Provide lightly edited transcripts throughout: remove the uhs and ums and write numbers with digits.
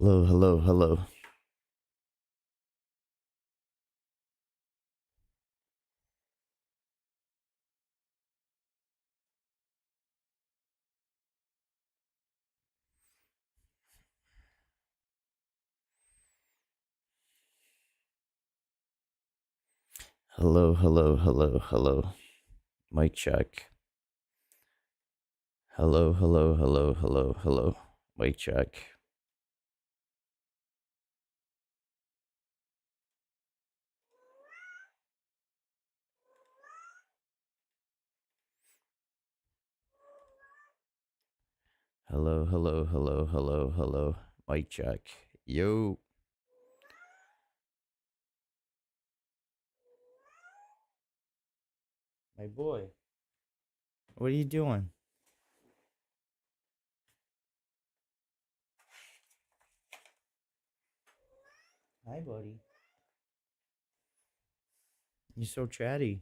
Hello, hello, hello. Hello, hello, hello, hello. Mic check. Hello, hello, hello, hello, hello. Mic check. Hello, hello, hello, hello, hello. Mic check. Yo. My boy. What are you doing? Hi, buddy. You're so chatty.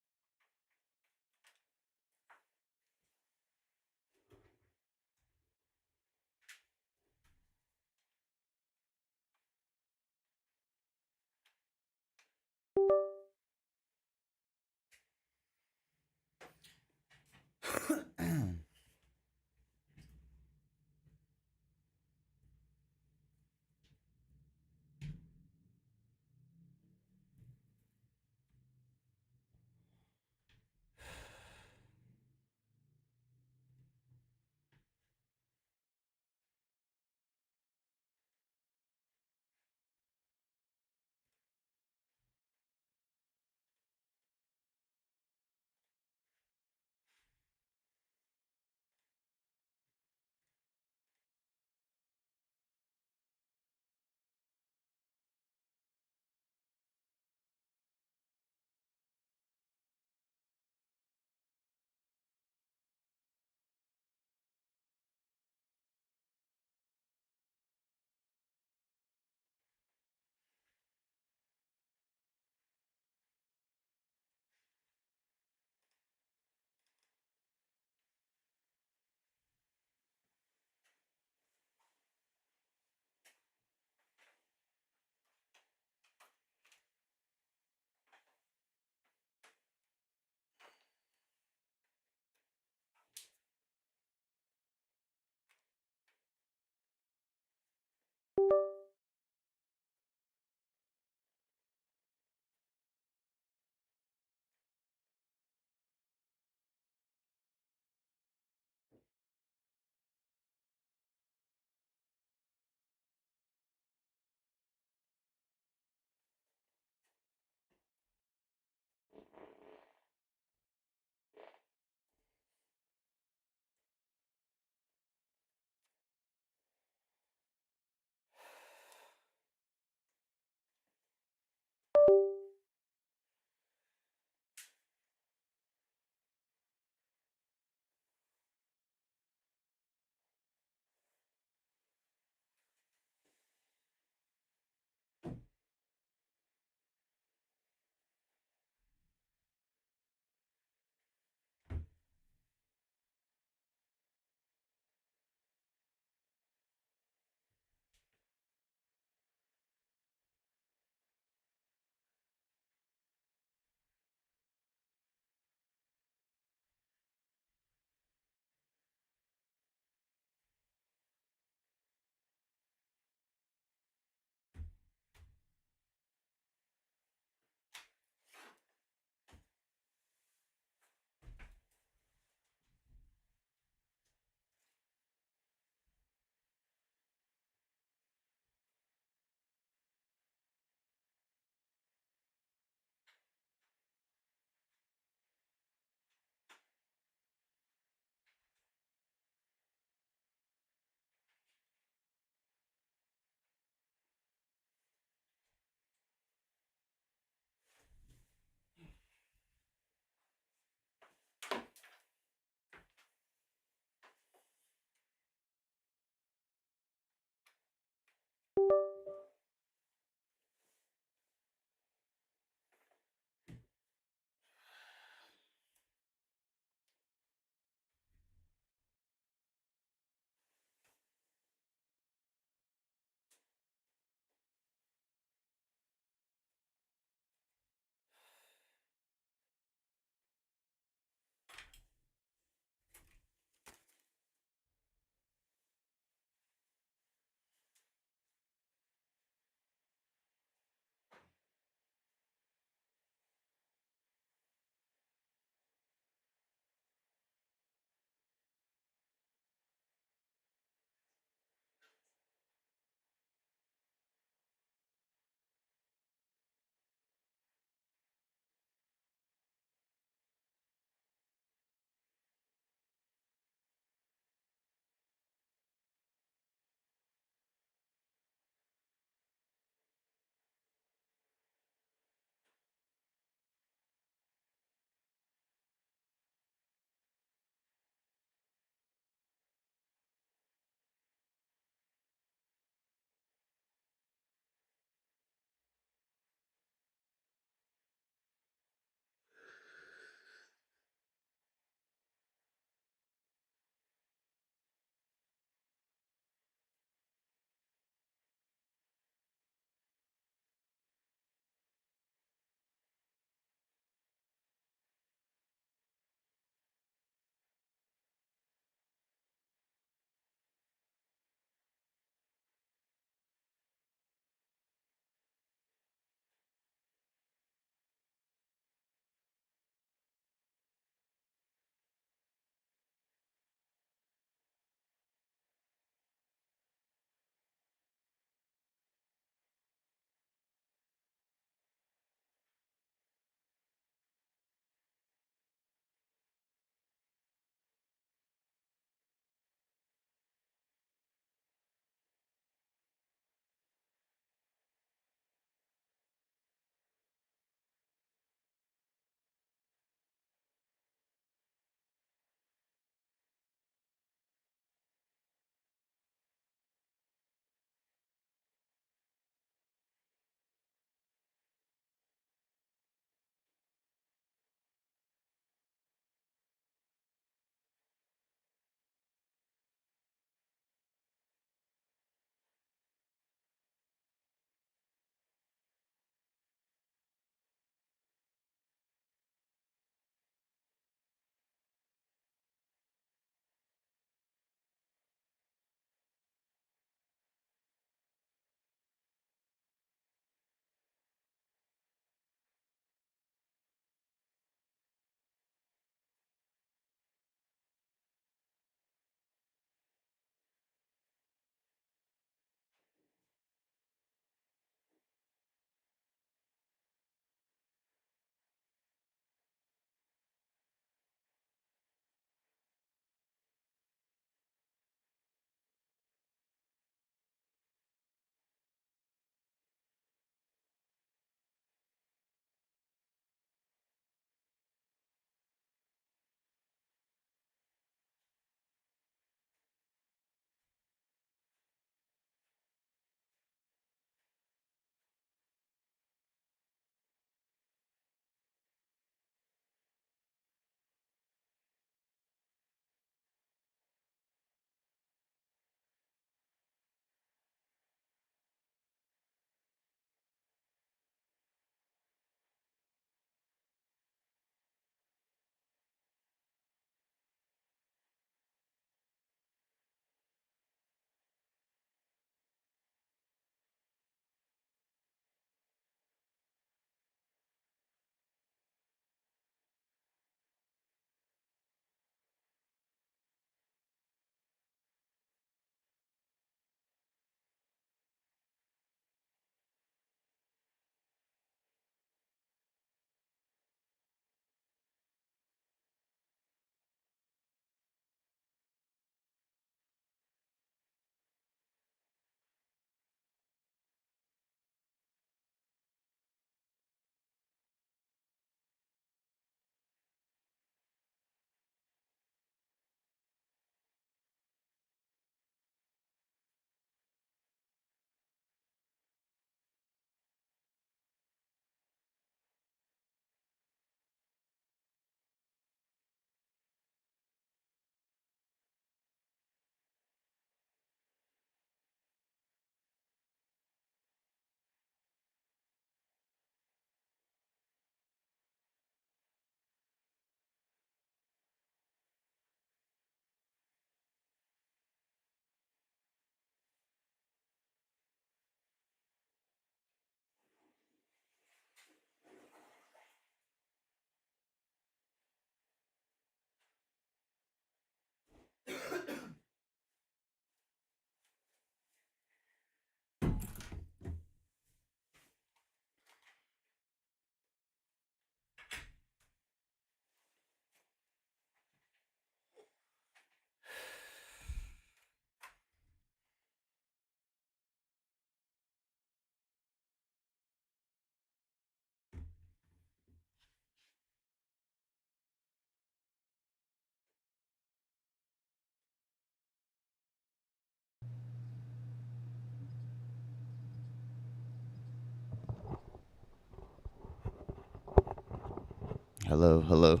Hello, hello.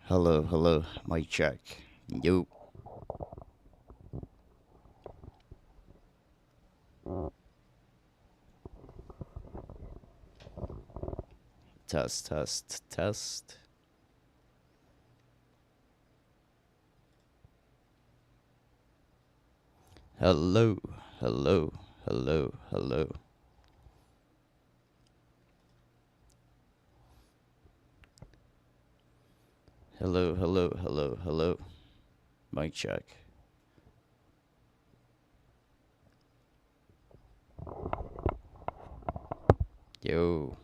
Hello, hello. Mic check. Yo. Test, test, test. Hello, hello, hello, hello. Hello, hello, hello, hello. Mic check. Yo.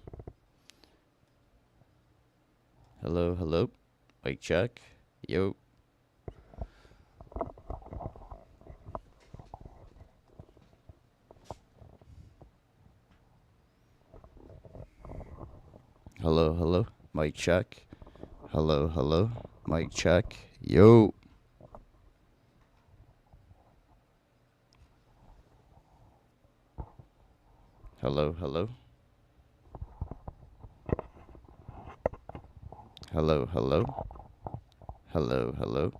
Hello, hello. Mic check. Yo. Hello, hello. Mic check. Hello, hello. Mic check. Yo. Hello, hello. Hello, hello. Hello, hello.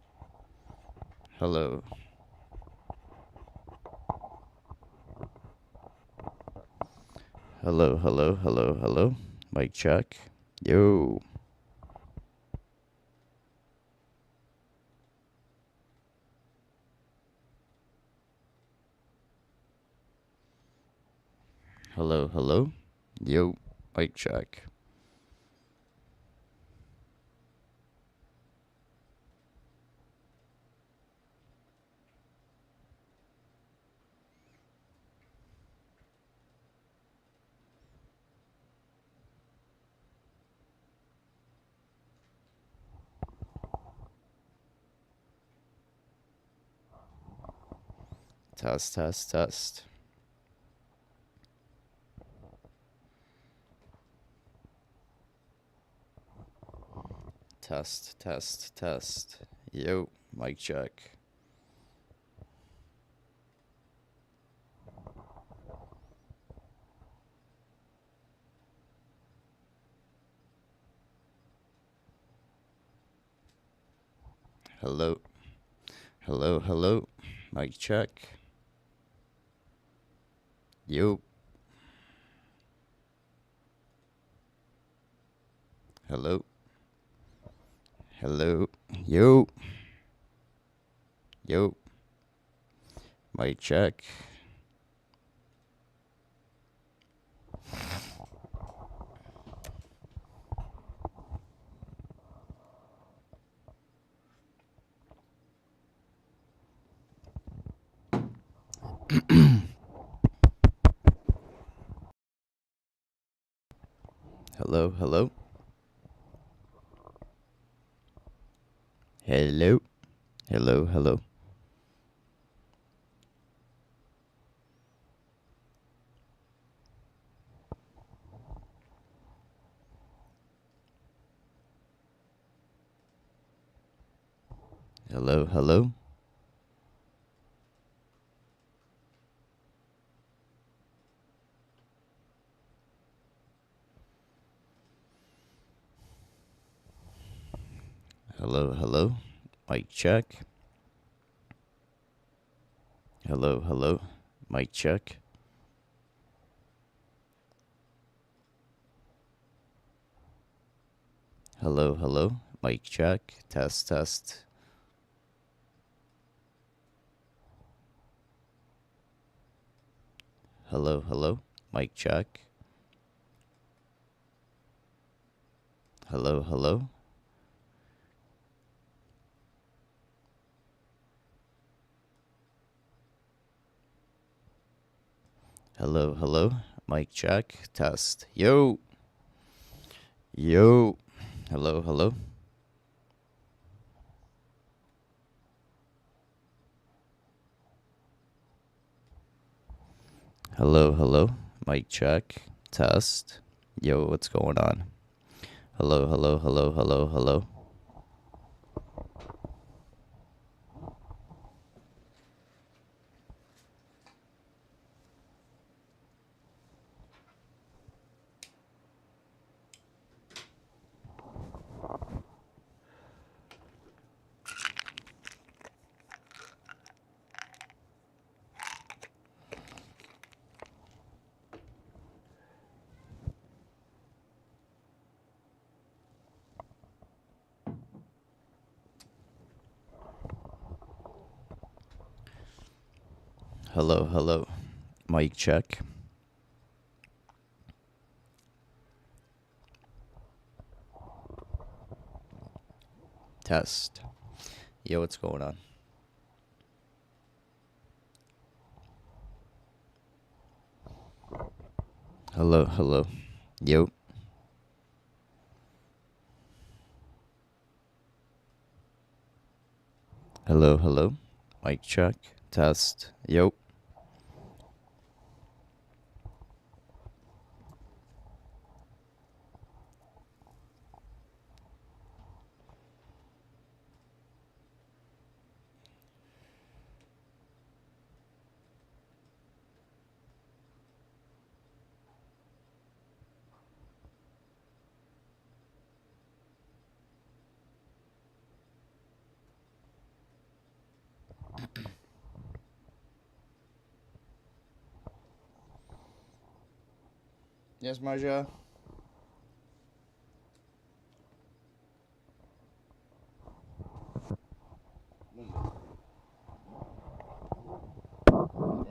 Hello. Hello, hello, hello, hello. Mic check. Yo. Hello, hello. Yo. Mic check. Test, test, test. Test, test, test. Yo. Mic check. Hello. Hello, hello. Mic check. Yo. Hello. Hello. Yo. Yo. Mic check. Hello, hello. Hello. Hello, hello. Hello, hello. Hello, hello. Mic check. Hello, hello. Mic check. Hello, hello. Mic check. Test, test. Hello, hello. Mic check. Hello, hello. Hello, hello. Mic check. Test. Yo. Yo. Hello, hello. Hello, hello. Mic check. Test. Yo, what's going on? Hello, hello, hello, hello, hello. Hello, hello. Mic check. Test. Yo, what's going on? Hello, hello. Yo. Hello, hello. Mic check. Test. Yo. Yes, Marja. I don't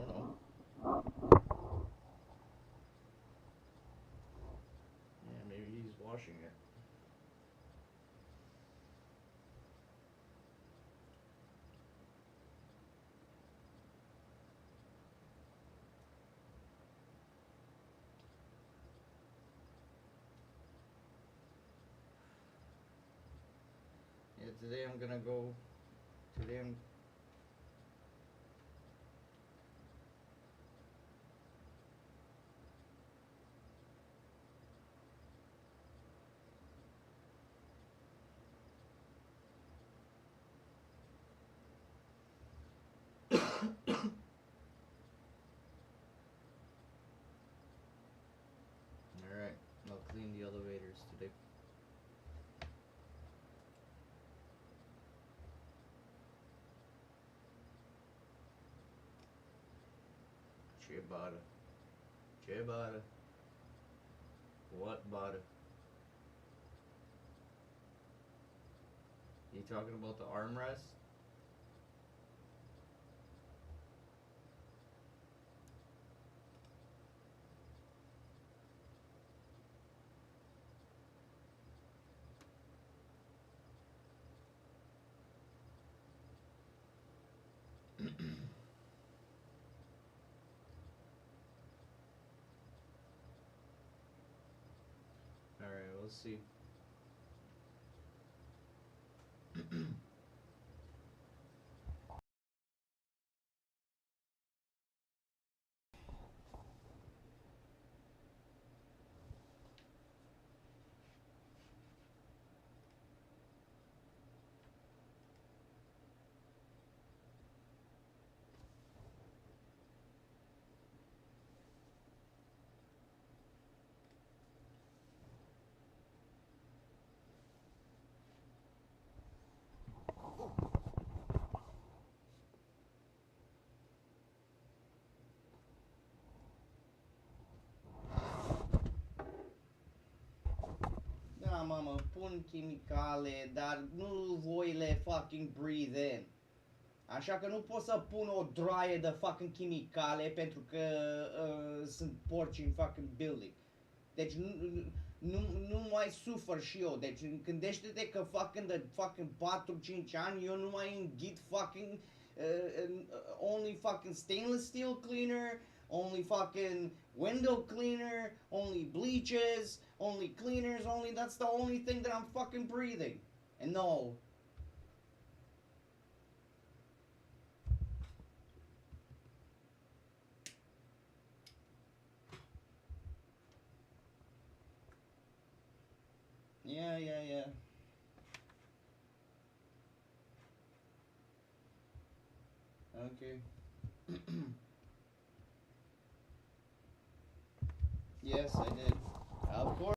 know. Yeah, maybe he's washing it. Yeah, today I'm gonna go. Today I'm. Alright, I'll clean the elevators today. Ciabatta. Ciabatta. What bada? You talking about the armrest? Alright, we'll see. Da, mamă, pun chimicale, dar nu voi le fucking breathe in. Așa că nu pot să pun o droaie de fucking chimicale pentru că sunt porci în fucking building. Deci nu mai sufăr și eu. Deci gândește-te că fucking de fucking 4-5 ani eu nu mai înghit fucking only fucking stainless steel cleaner, only fucking window cleaner, only bleaches, only cleaners, only that's the only thing that I'm fucking breathing. And no. Yeah, yeah, yeah. Okay. Yes, I did. Of course.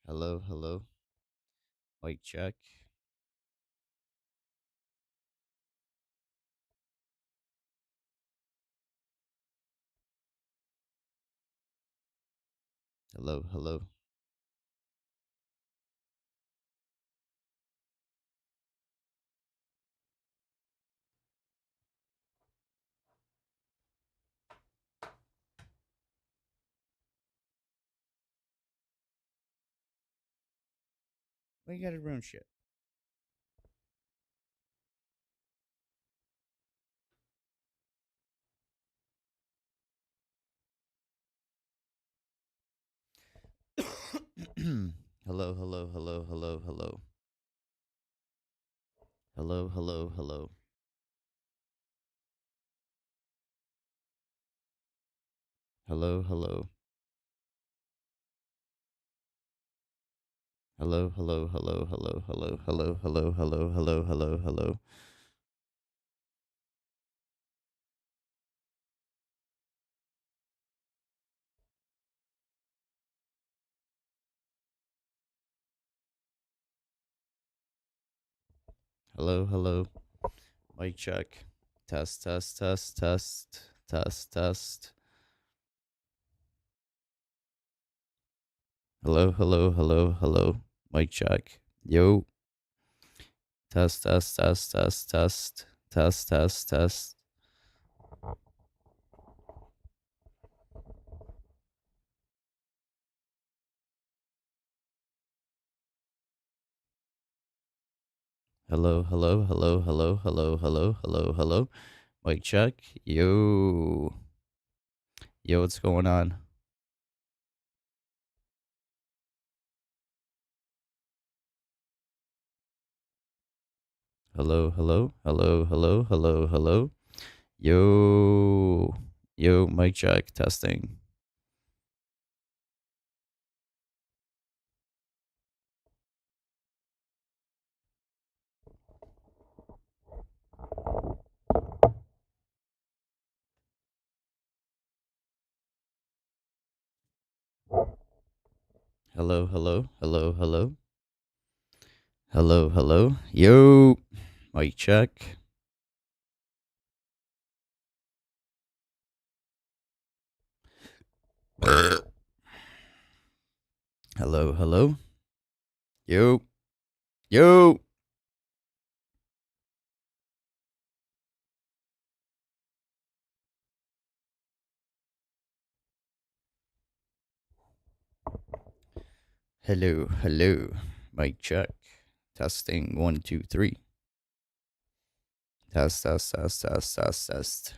Hello, hello. Mic check. Hello, hello. We got to ruin shit. Hello, hello, hello, hello, hello. Hello, hello, hello. Hello, hello. Hello, hello, hello, hello, hello, hello, hello, hello, hello, hello, hello. Hello, hello. Mic check. Test, test, test, test, test, test. Hello, hello, hello, hello. Mic check. Yo. Test, test, test, test, test, test, test, test. Hello, hello, hello, hello, hello, hello, hello, hello. Mic check. Yo. Yo, what's going on? Hello, hello, hello, hello, hello, hello. Yo. Yo, mic check. Testing. Hello, hello, hello, hello. Hello, hello. Yo. Mic check. Hello, hello. Yo. Yo. Hello, hello. Mic check. Testing. 1, 2, 3. Test, test, test, test, test, test.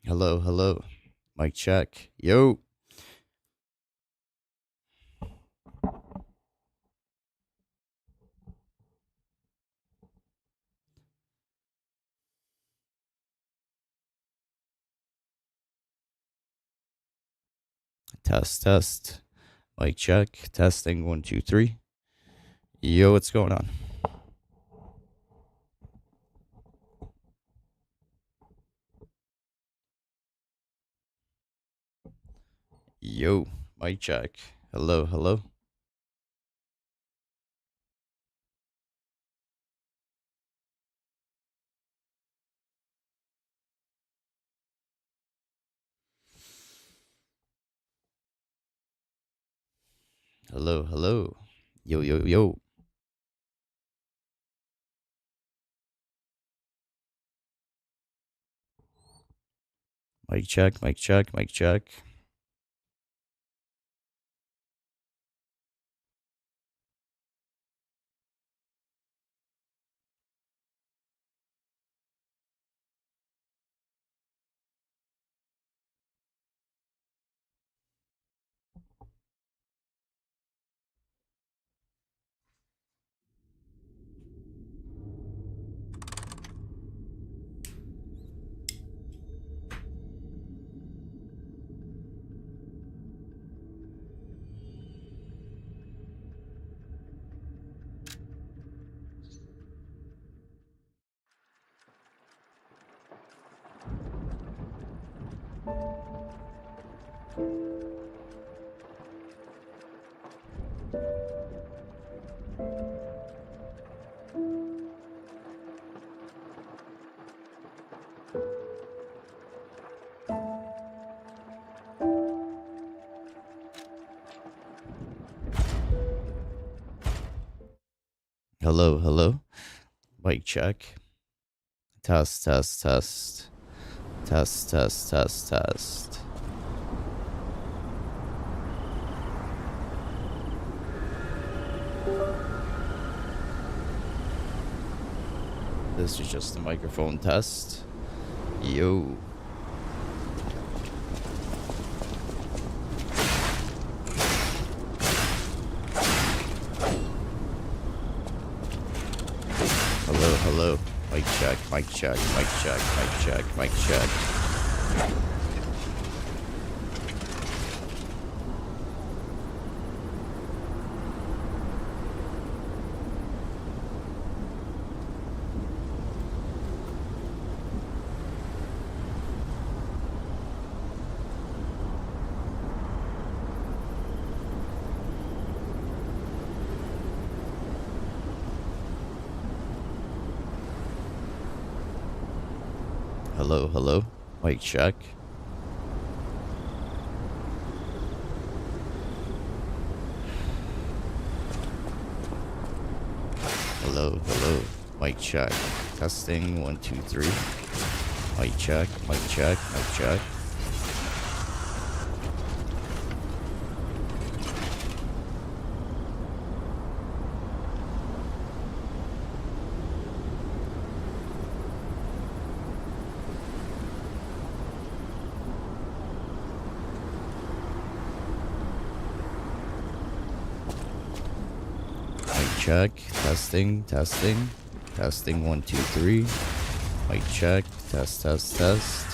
Hello, hello. Mic check. Yo. Test, test. Mic check. Testing. 1, 2, 3. Yo, what's going on? Yo, mic check. Hello, hello. Hello, hello. Yo, yo, yo. Mic check, mic check, mic check. Hello, hello. Mic check. Test, test, test. Test, test, test, test. This is just a microphone test. Yo. Hello, hello. Mic check, mic check, mic check, mic check, mic check. Hello, hello. Mic check. Hello, hello. Mic check. Testing 1, 2, 3. Mic check, mic check, mic check. Check, testing, testing, testing 1, 2, 3. Mic check, test, test, test.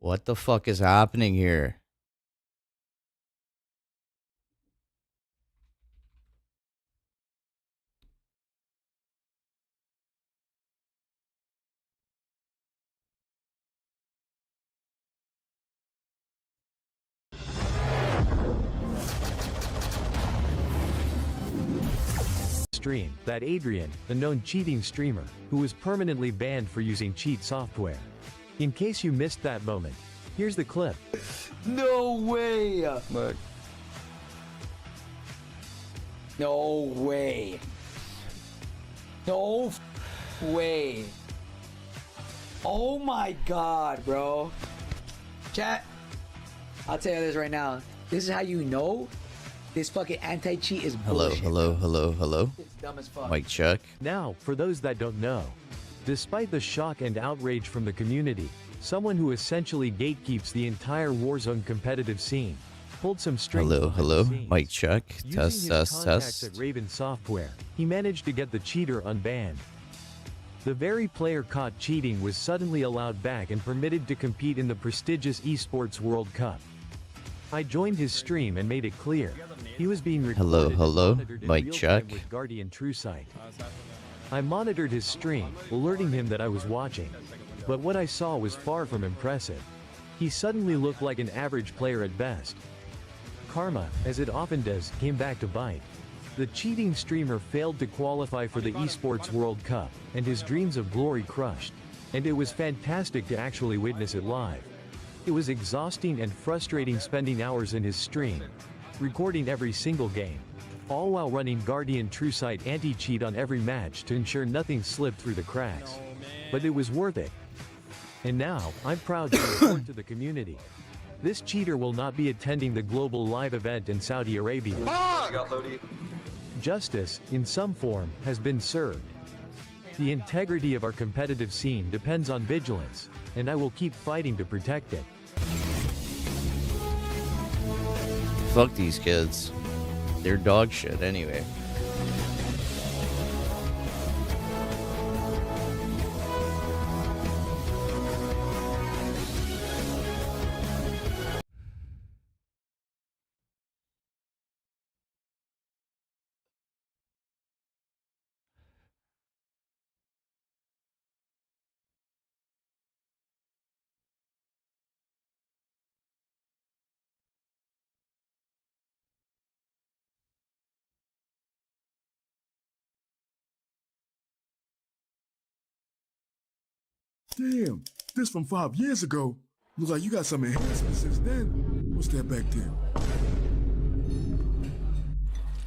What the fuck is happening here? Stream that Adrian, the known cheating streamer, who was permanently banned for using cheat software. In case you missed that moment, here's the clip. No way! Look. No way. No way. Oh my god, bro. Chat, I'll tell you this right now. This is how you know this fucking anti-cheat is Hello, bullshit. hello, hello, hello. It's dumb as fuck. Mic check. Now, for those that don't know, despite the shock and outrage from the community, someone who essentially gatekeeps the entire Warzone competitive scene, pulled some strings Hello, behind hello. the scenes. Mic check. Using Test, his test, contacts test. at Raven Software, he managed to get the cheater unbanned. The very player caught cheating was suddenly allowed back and permitted to compete in the prestigious Esports World Cup. I joined his stream and made it clear he was being Hello, recorded and hello. monitored in Mic real check. time with Guardian TrueSight. I monitored his stream, alerting him that I was watching. But what I saw was far from impressive. He suddenly looked like an average player at best. Karma, as it often does, came back to bite. The cheating streamer failed to qualify for the Esports World Cup, and his dreams of glory crushed. And it was fantastic to actually witness it live. It was exhausting and frustrating spending hours in his stream, recording every single game, all while running Guardian TrueSight anti-cheat on every match to ensure nothing slipped through the cracks. But it was worth it. And now, I'm proud to report to the community. This cheater will not be attending the global live event in Saudi Arabia. Justice, in some form, has been served. The integrity of our competitive scene depends on vigilance, and I will keep fighting to protect it. Fuck these kids. They're dog shit anyway. Damn, this from 5 years ago. Looks like you got some enhancements since then. What's that back there?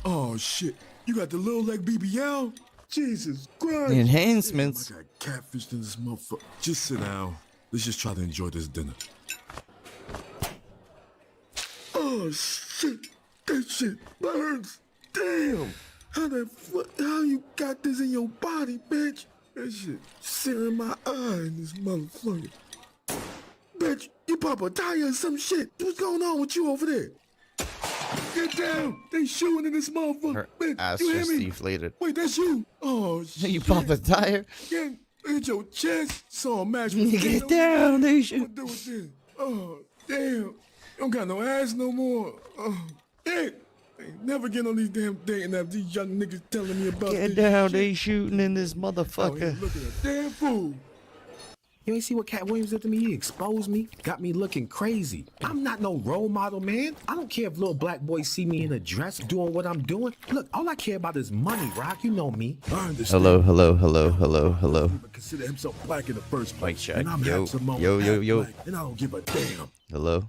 Oh shit, you got the little leg BBL? Jesus Christ. The enhancements. Damn, I got catfished in this motherfucker. Just sit down. Let's just try to enjoy this dinner. Oh shit, that shit burns. Damn, how you got this in your body, bitch? That shit searing my eye in this motherfucker. Bitch, you pop a tire or some shit. What's going on with you over there? Get down! They shooting in this motherfucker. Her Bitch, ass you hear just me? deflated. Wait, that's you? Oh shit. You pop a tire? Get hit your chest. Saw a match. Get down, they What shoot. do with this? Oh, damn. You don't got no ass no more. Oh, shit. Ain't never getting on these damn dating apps. These young niggas telling me about Get this down, shit. they shooting in this Oh, motherfucker. look at that damn fool. You ain't see what Cat Williams did to me? He exposed me, got me looking crazy. I'm not no role model, man. I don't care if little black boys see me in a dress doing what I'm doing. Look, all I care about is money, Rock. You know me. I understand. Hello, hello, hello, hello, hello. He would consider himself black in the first place. Mic check. And I'm Yo, half Samoan, yo, yo, half yo. black, and I don't give a damn. Hello.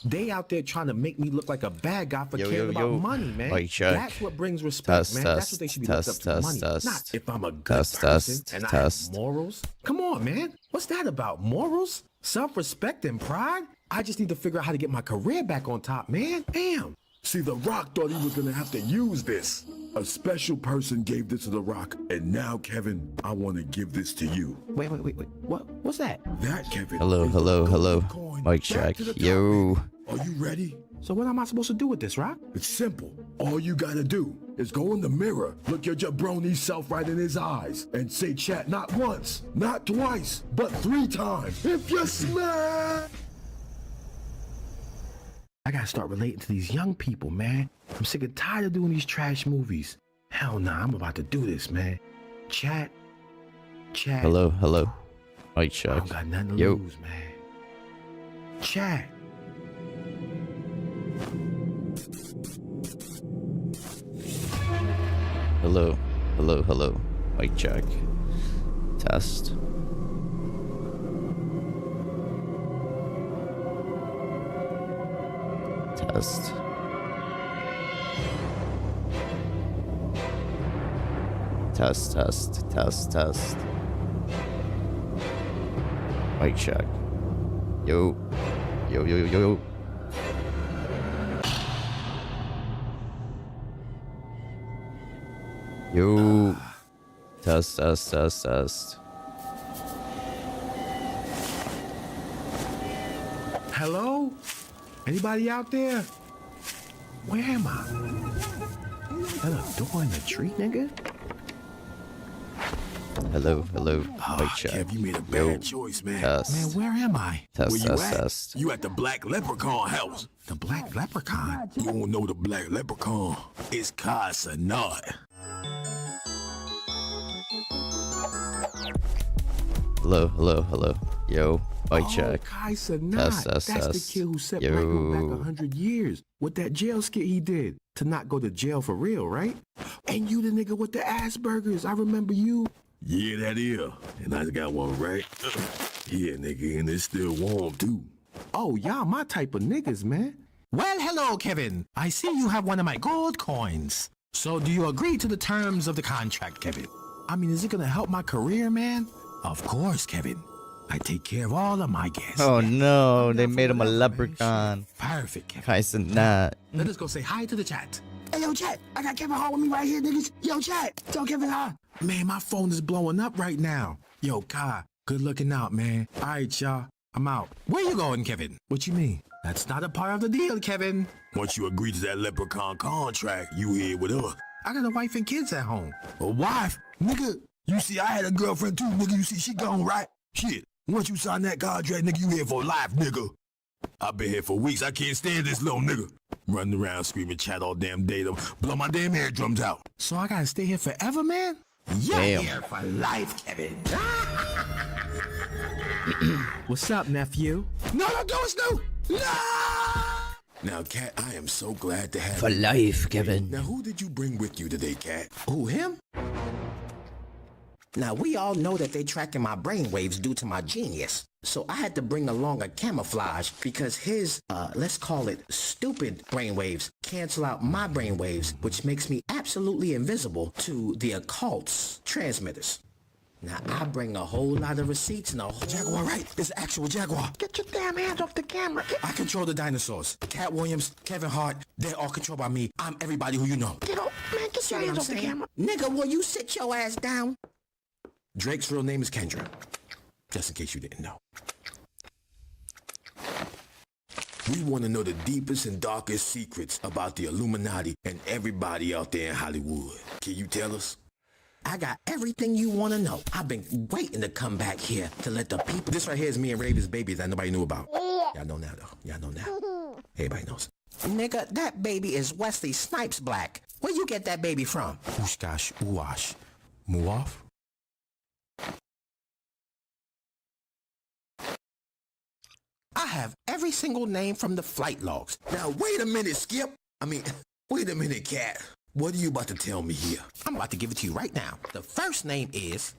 They out there trying to make me look like a bad guy for Yo, caring yo, yo. about money, man. Mic check. That's what brings respect, Test, man. test, That's what they should be test, looking up to, test, money. test. Not if I'm a good Test, person test, and I test. have morals. Come on, man. What's that about? Morals? Self-respect and pride? I just need to figure out how to get my career back on top, man. Damn. See, The Rock thought he was gonna have to use this. A special person gave this to The Rock, and now, Kevin, I want to give this to you. Wait. What's that? That, Kevin. Hello, is the hello, golden hello. coin Mic back check. to the top, Yo. man. Are you ready? So what am I supposed to do with this, Rock? It's simple. All you gotta do is go in the mirror, look your jabroni self right in his eyes, and say chat not once, not twice, but 3 times. If you smell. I gotta start relating to these young people, man. I'm sick and tired of doing these trash movies. Hell nah, I'm about to do this, man. Chat. Hello, hello. Mic I check. don't got nothing to Yo. lose, man. Chat. Hello, hello, hello. Mic check. Test. Test. Test, test, test, test. Mic check. Yo. Yo, yo, yo, yo. Yo. Test, test, test, test. Hello? Anybody out there? Where am I? Is that a door in the tree, nigga? Hello, hello. Mic check. Kev, you made a Yo. bad choice, man. Test. Man, where am I? Test, Where you test, at? test. You at the Black Leprechaun house. The Black Leprechaun. You don't know the Black Leprechaun. It's Kai Sanat. Hello, hello, hello. Yo, mic check. Kai Sanat. Test, test, That's test. the kid who set Yo. Black People back 100 years with that jail skit he did to not go to jail for real, right? And you the nigga with the Asperger's. I remember you. Yeah, that is. And I got one right. Yeah, nigga, and it's still warm, too. Oh, y'all my type of niggas, man. Well, hello, Kevin. I see you have one of my gold coins. So do you agree to the terms of the contract, Kevin? I mean, is it gonna help my career, man? Of course, Kevin. I take care of all of my guests. Oh no, I'm they down for made him a whatever, man. leprechaun. Perfect, Kevin. Kai Sanat. Let us go say hi to the chat. Hey, yo, chat. I got Kevin Hart with me right here, niggas. Yo, chat. Tell Kevin Hart. Man, my phone is blowing up right now. Yo, Kai, good looking out, man. All right, y'all. I'm out. Where you going, Kevin? What you mean? That's not a part of the deal, Kevin. Once you agree to that Leprechaun contract, you here with us. I got a wife and kids at home. A wife? Nigga, you see, I had a girlfriend too, nigga. You see, she gone, right? Shit. Once you sign that contract, nigga, you here for life, nigga. I've been here for weeks. I can't stand this little nigga. Running around screaming chat all damn day to blow my damn eardrums out. So I gotta stay here forever, man? You're Damn. here for life, Kevin. What's up, nephew? No, don't do it, Snoop. No! Now, Cat, I am so glad to have For you. life, Kevin. Now, who did you bring with you today, Cat? Who, him? Now, we all know that they tracking my brainwaves due to my genius. So I had to bring along a camouflage because his, let's call it stupid brainwaves cancel out my brainwaves, which makes me absolutely invisible to the occult's transmitters. Now, I bring a whole lot of receipts and a whole... Jaguar, right? It's an actual Jaguar. Get your damn hands off the camera. I control the dinosaurs. Cat Williams, Kevin Hart, they're all controlled by me. I'm everybody who you know. Get off, man. Get See your what hands I'm off the saying? camera. Nigga, will you sit your ass down? Drake's real name is Kendra. Just in case you didn't know. We want to know the deepest and darkest secrets about the Illuminati and everybody out there in Hollywood. Can you tell us? I got everything you want to know. I've been waiting to come back here to let the people... This right here is me and Raven's baby that nobody knew about. Y'all know now, though. Y'all know now. Everybody knows. Nigga, that baby is Wesley Snipes black. Where you get that baby from? Ooshgosh, oowash. Muaf? I have every single name from the flight logs. Now, wait a minute, Skip. Wait a minute, Cat. What are you about to tell me here? I'm about to give it to you right now. The first name is...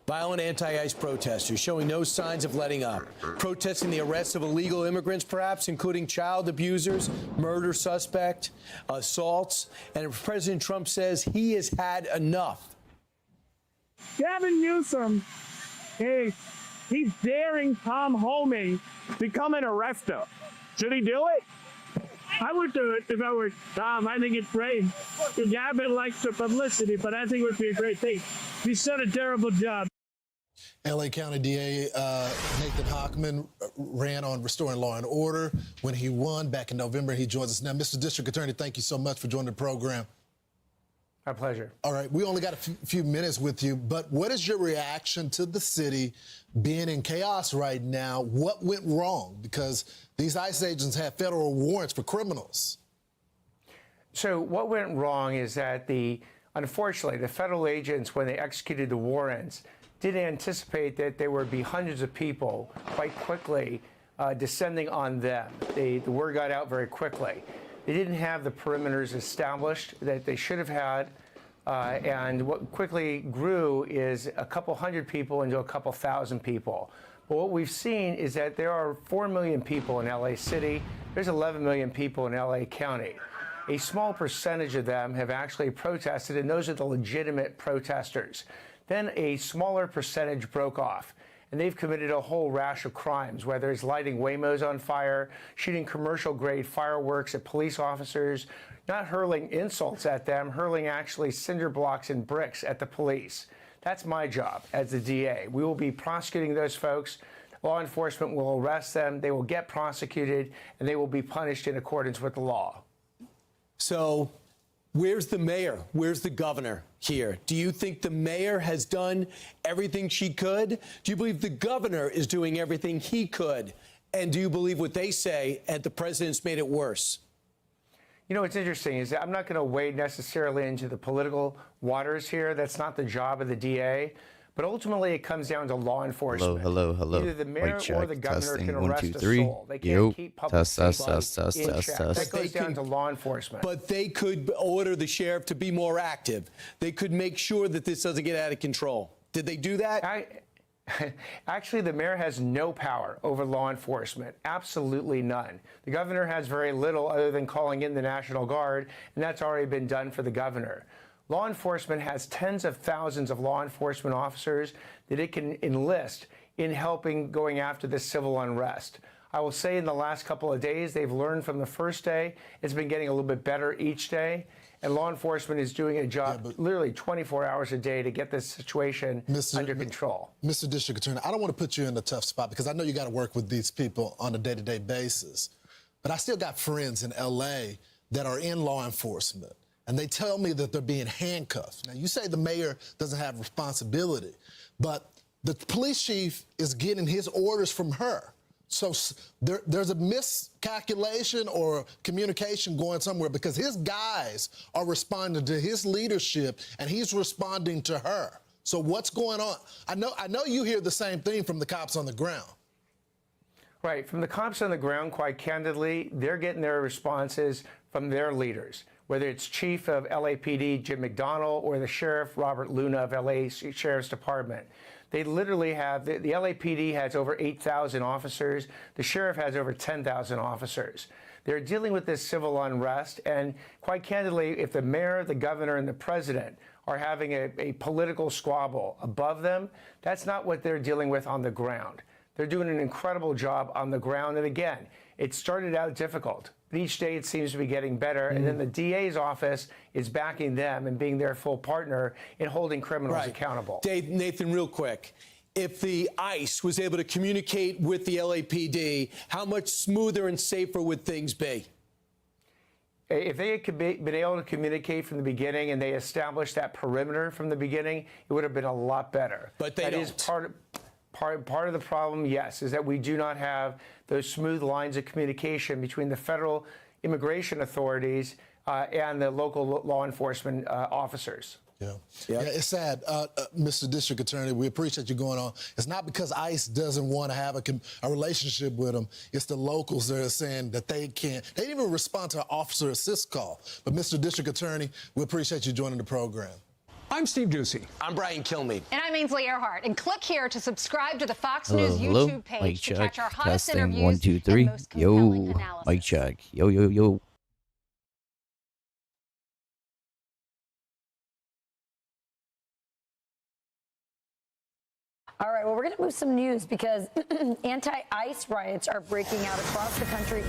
Violent anti-ICE protesters showing no signs of letting up. Protesting the arrests of illegal immigrants, perhaps, including child abusers, murder suspect, assaults. And President Trump says he has had enough. Gavin Newsom, he's daring Tom Homey to become an arrester. Should he do it? I would do it if I were Tom. I think it's great. Gavin likes the publicity, but I think it would be a great thing. He's done a terrible job. LA County DA Nathan Hochman ran on restoring law and order. When he won back in November, he joins us now. Mr. District Attorney, thank you so much for joining the program. My pleasure. All right, we only got a few minutes with you, but what is your reaction to the city being in chaos right now? What went wrong? Because these ICE agents have federal warrants for criminals. So what went wrong is that unfortunately, the federal agents, when they executed the warrants, didn't anticipate that there would be hundreds of people quite quickly descending on them. The word got out very quickly. They didn't have the perimeters established that they should have had, and what quickly grew is a couple hundred people into a couple thousand people. But what we've seen is that there are 4 million people in LA City. There's 11 million people in LA County. A small percentage of them have actually protested, and those are the legitimate protesters. Then a smaller percentage broke off. and they've committed a whole rash of crimes, whether it's lighting Waymos on fire, shooting commercial-grade fireworks at police officers, not hurling insults at them, hurling actually cinder blocks and bricks at the police. That's my job as the DA. We will be prosecuting those folks. Law enforcement will arrest them, they will get prosecuted, and they will be punished in accordance with the law. So where's the mayor? Where's the governor here? Do you think the mayor has done everything she could? Do you believe the governor is doing everything he could? And do you believe what they say, and the president's made it worse? You know, what's interesting is that I'm not going to wade necessarily into the political waters here. That's not the job of the DA. But ultimately, it comes down to law enforcement. Hello. Either the mayor or the governor Testing. can 1, arrest 2, a 3. soul. They can't keep public safety in check. That But goes down to law enforcement. But they could order the sheriff to be more active. They could make sure that this doesn't get out of control. Did they do that? Actually, the mayor has no power over law enforcement, absolutely none. The governor has very little other than calling in the National Guard, and that's already been done for the governor. Law enforcement has tens of thousands of law enforcement officers that it can enlist in helping going after this civil unrest. I will say in the last couple of days, they've learned from the first day. It's been getting a little bit better each day. And law enforcement is doing a job literally 24 hours a day to get this situation under control. Mr. District Attorney, I don't want to put you in a tough spot because I know you got to work with these people on a day-to-day basis. But I still got friends in L.A. that are in law enforcement, and they tell me that they're being handcuffed. Now, you say the mayor doesn't have responsibility, but the police chief is getting his orders from her. So there's a miscalculation or communication going somewhere because his guys are responding to his leadership and he's responding to her. So what's going on? I know you hear the same thing from the cops on the ground. Right. From the cops on the ground, quite candidly, they're getting their responses from their leaders, whether it's Chief of LAPD Jim McDonnell or the Sheriff Robert Luna of LA Sheriff's Department. They literally have, the LAPD has over 8,000 officers. The sheriff has over 10,000 officers. They're dealing with this civil unrest. And quite candidly, if the mayor, the governor, and the president are having a political squabble above them, that's not what they're dealing with on the ground. They're doing an incredible job on the ground. And again, it started out difficult. But each day it seems to be getting better. And then the DA's office is backing them and being their full partner in holding criminals accountable. Dave, Nathan, real quick. If the ICE was able to communicate with the LAPD, how much smoother and safer would things be? If they had been able to communicate from the beginning and they established that perimeter from the beginning, it would have been a lot better. But they don't. That is part of the problem, yes, is that we do not have those smooth lines of communication between the federal immigration authorities and the local law enforcement officers. Yeah, it's sad. Mr. District Attorney, we appreciate you going on. It's not because ICE doesn't want to have a relationship with them. It's the locals that are saying that they can't. They didn't even respond to an officer assist call. But Mr. District Attorney, we appreciate you joining the program. I'm Steve Ducey. I'm Brian Kilmeade. And I'm Ainsley Earhart. And click here to subscribe to the Fox Hello, News hello. YouTube page Mic to check. catch our hottest Testing. interviews 1, 2, 3. and most compelling Yo. analysis. Mic check. Yo. All right, well, we're going to move some news because anti-ICE riots are breaking out across the country,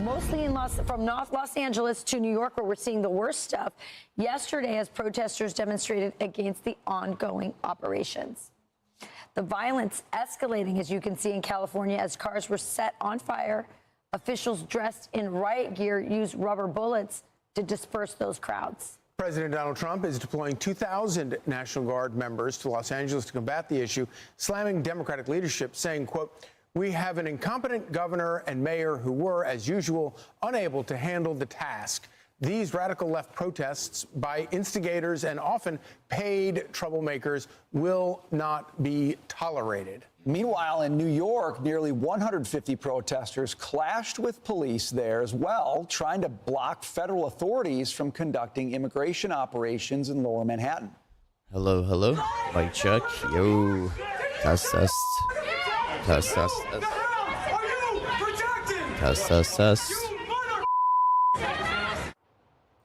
mostly from North Los Angeles to New York, where we're seeing the worst stuff yesterday as protesters demonstrated against the ongoing operations. The violence escalating, as you can see in California, as cars were set on fire. Officials dressed in riot gear used rubber bullets to disperse those crowds. President Donald Trump is deploying 2,000 National Guard members to Los Angeles to combat the issue, slamming Democratic leadership, saying, quote, "We have an incompetent governor and mayor who were, as usual, unable to handle the task. These radical left protests by instigators and often paid troublemakers will not be tolerated." Meanwhile, in New York, nearly 150 protesters clashed with police there as well, trying to block federal authorities from conducting immigration operations in Lower Manhattan. Hello. Mic check. Yo. Test. Test.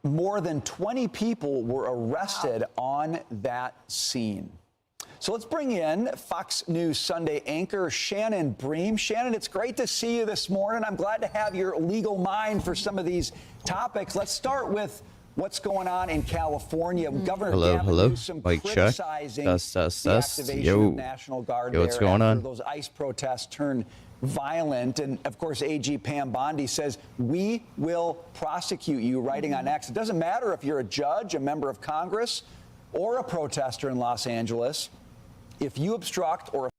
More than 20 people were arrested on that scene. So let's bring in Fox News Sunday anchor Shannon Bream. Shannon, it's great to see you this morning. I'm glad to have your legal mind for some of these topics. Let's start with what's going on in California. Governor Gavin Newsom criticizing the activation of National Guard there after those ICE protests turned violent. And, of course, AG Pam Bondi says, we will prosecute you, writing on X. It doesn't matter if you're a judge, a member of Congress, or a protester in Los Angeles. If you obstruct or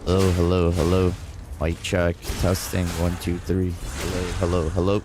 Hello, hello, hello. Mic check. Testing. 1, 2, 3. Hello, hello, hello.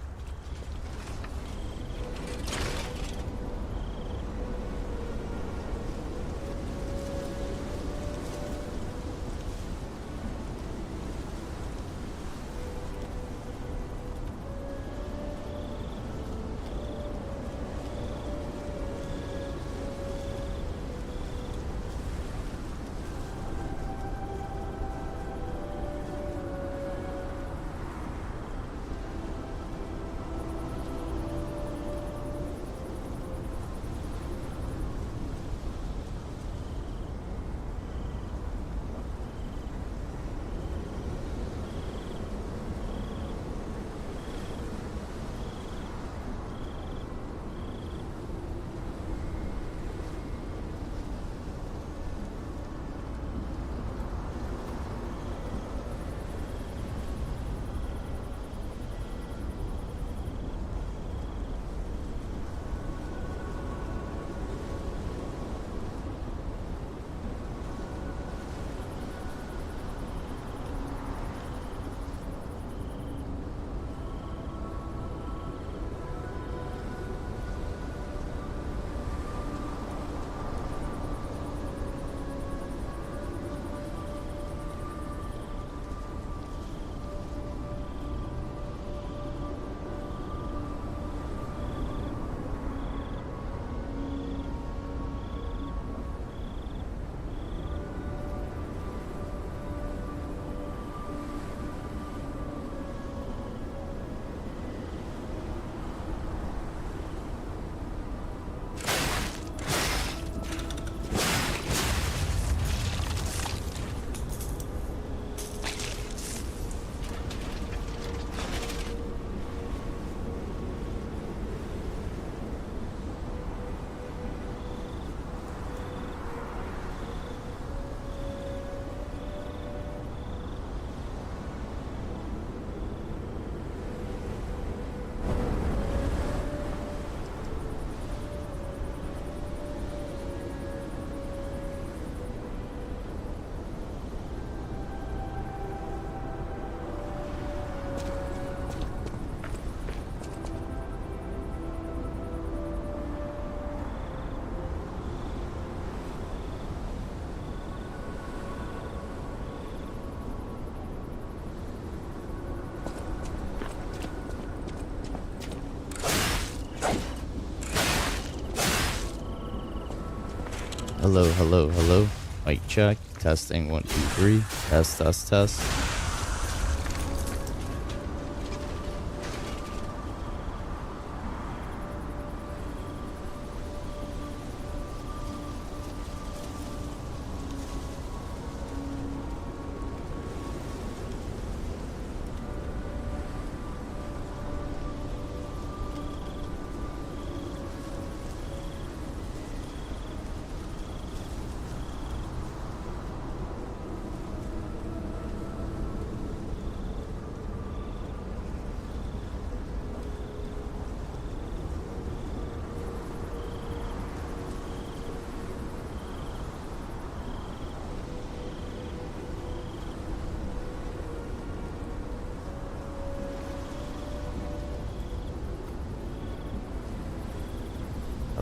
Hello, hello, hello. Mic check. Testing. 1, 2, 3. Test, test, test.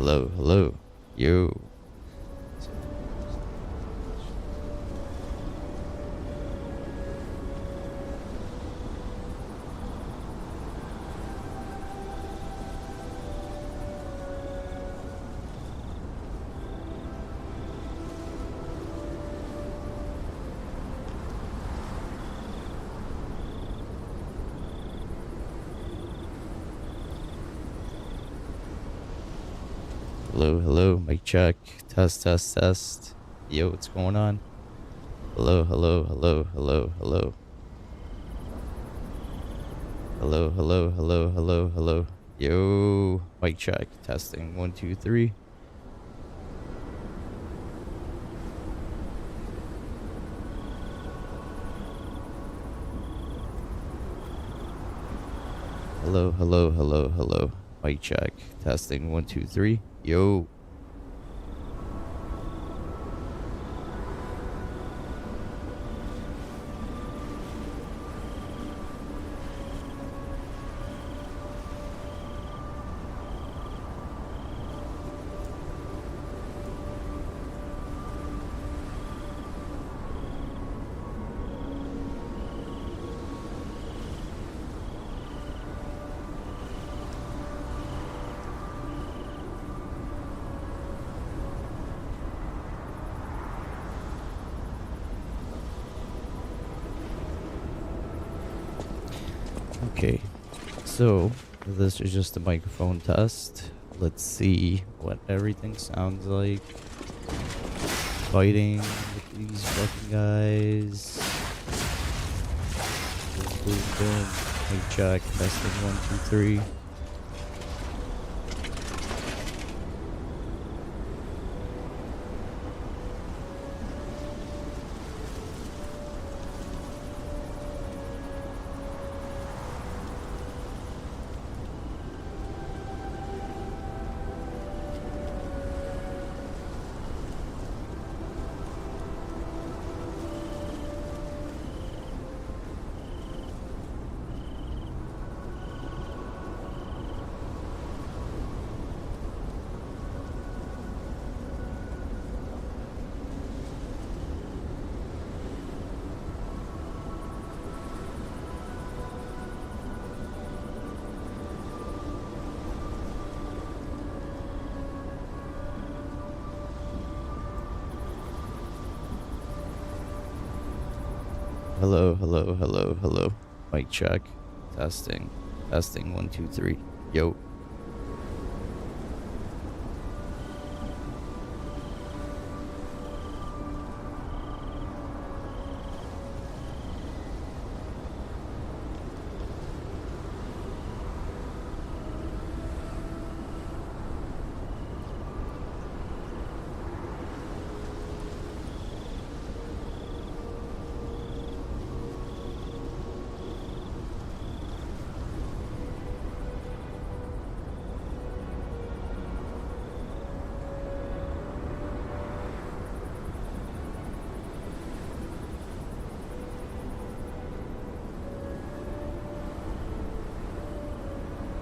Hello, hello. Yo. Hello, hello, mic check. Test, test, test. Yo, what's going on? Hello, hello, hello, hello, hello. Hello, hello, hello, hello, hello. Yo, mic check. Testing. 1, 2, 3. Hello, hello, hello, hello. Mic check. Testing. 1, 2, 3. Yo. Okay, so this is just a microphone test. Let's see what everything sounds like. Fighting with these fucking guys. Boom, boom, boom. Mic check. Testing. 1, 2, 3. Hello, hello, hello, hello. Mic check. Testing. Testing. 1, 2, 3. Yo.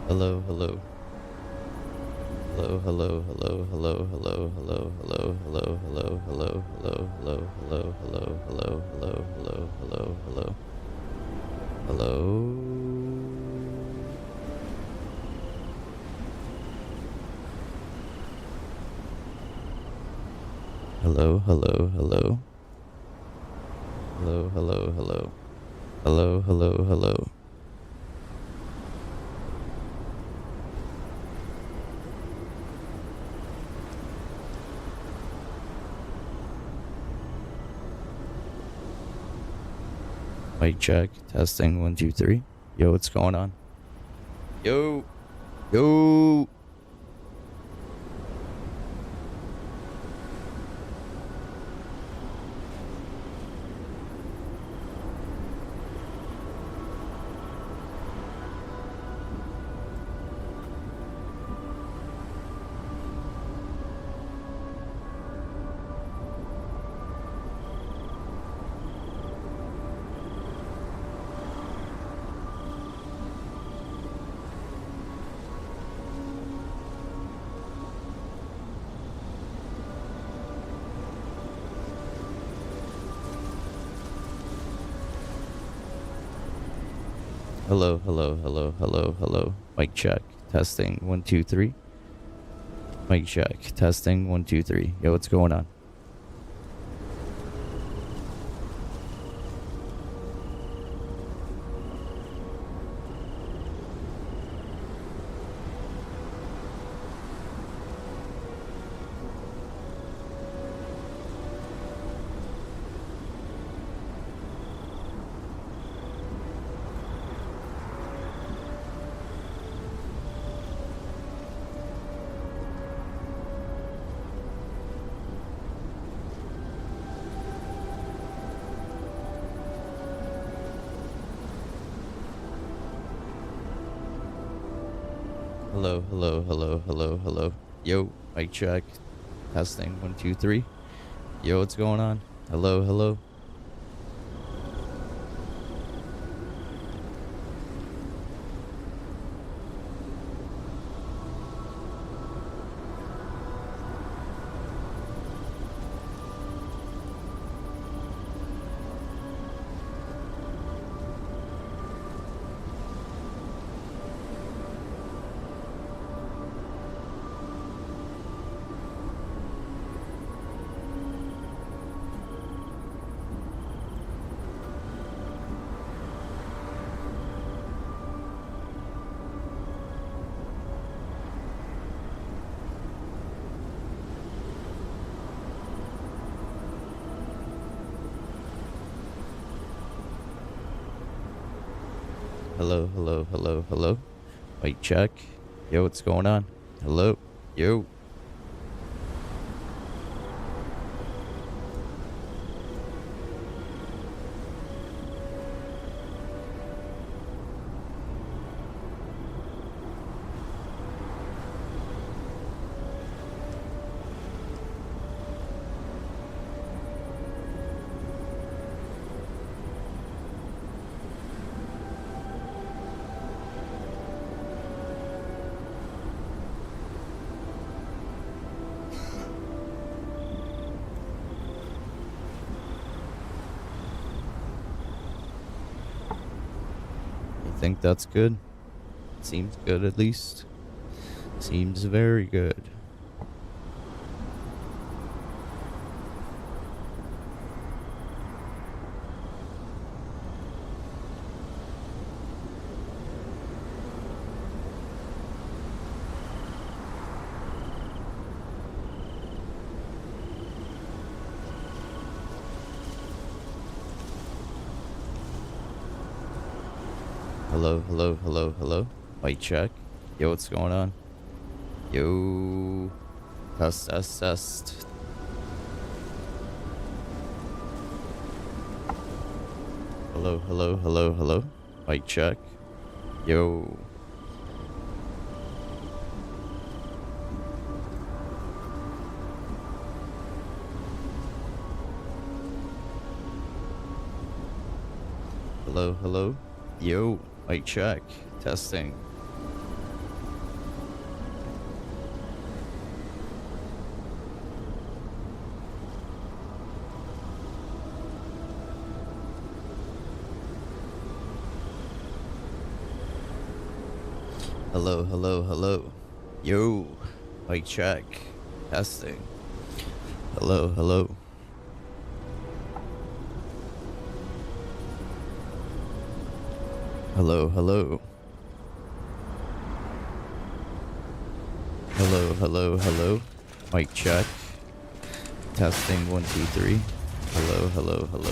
Hello, hello. Hello, hello, hello, hello, hello, hello, hello, hello, hello, hello, hello, hello, hello, hello, hello, hello, hello, hello, hello. Hello. Hello, hello, hello. Hello, hello, hello. Hello, hello, hello. Mic check. Testing. 1, 2, 3. Yo, what's going on? Yo. Yo. Hello, hello, hello, hello, hello. Mic check. Testing. 1, 2, 3. Mic check. Testing. 1, 2, 3. Yo, what's going on? Hello, hello, hello, hello, hello. Yo, mic check. Testing. 1, 2, 3. Yo, what's going on? Hello, hello. Hello, hello, hello, hello. Mic check. Yo, what's going on? Hello. Yo. Think that's good? Seems good, at least. Seems very good. Hello, hello, hello, hello. Mic check. Yo, what's going on? Yo. Test, test, test. Hello, hello, hello, hello. Mic check. Yo. Hello, hello. Yo. Mic check. Testing. Hello, hello, hello. Yo. Mic check. Testing. Hello, hello. Hello, hello. Hello, hello, hello. Mic check. Testing 1, 2, 3. Hello, hello, hello.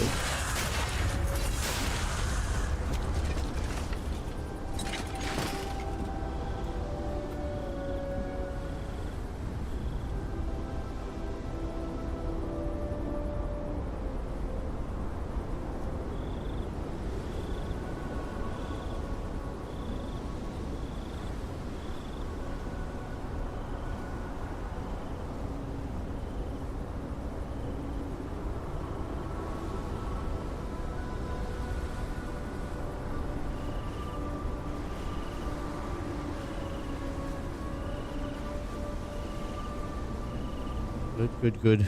Good, good, good.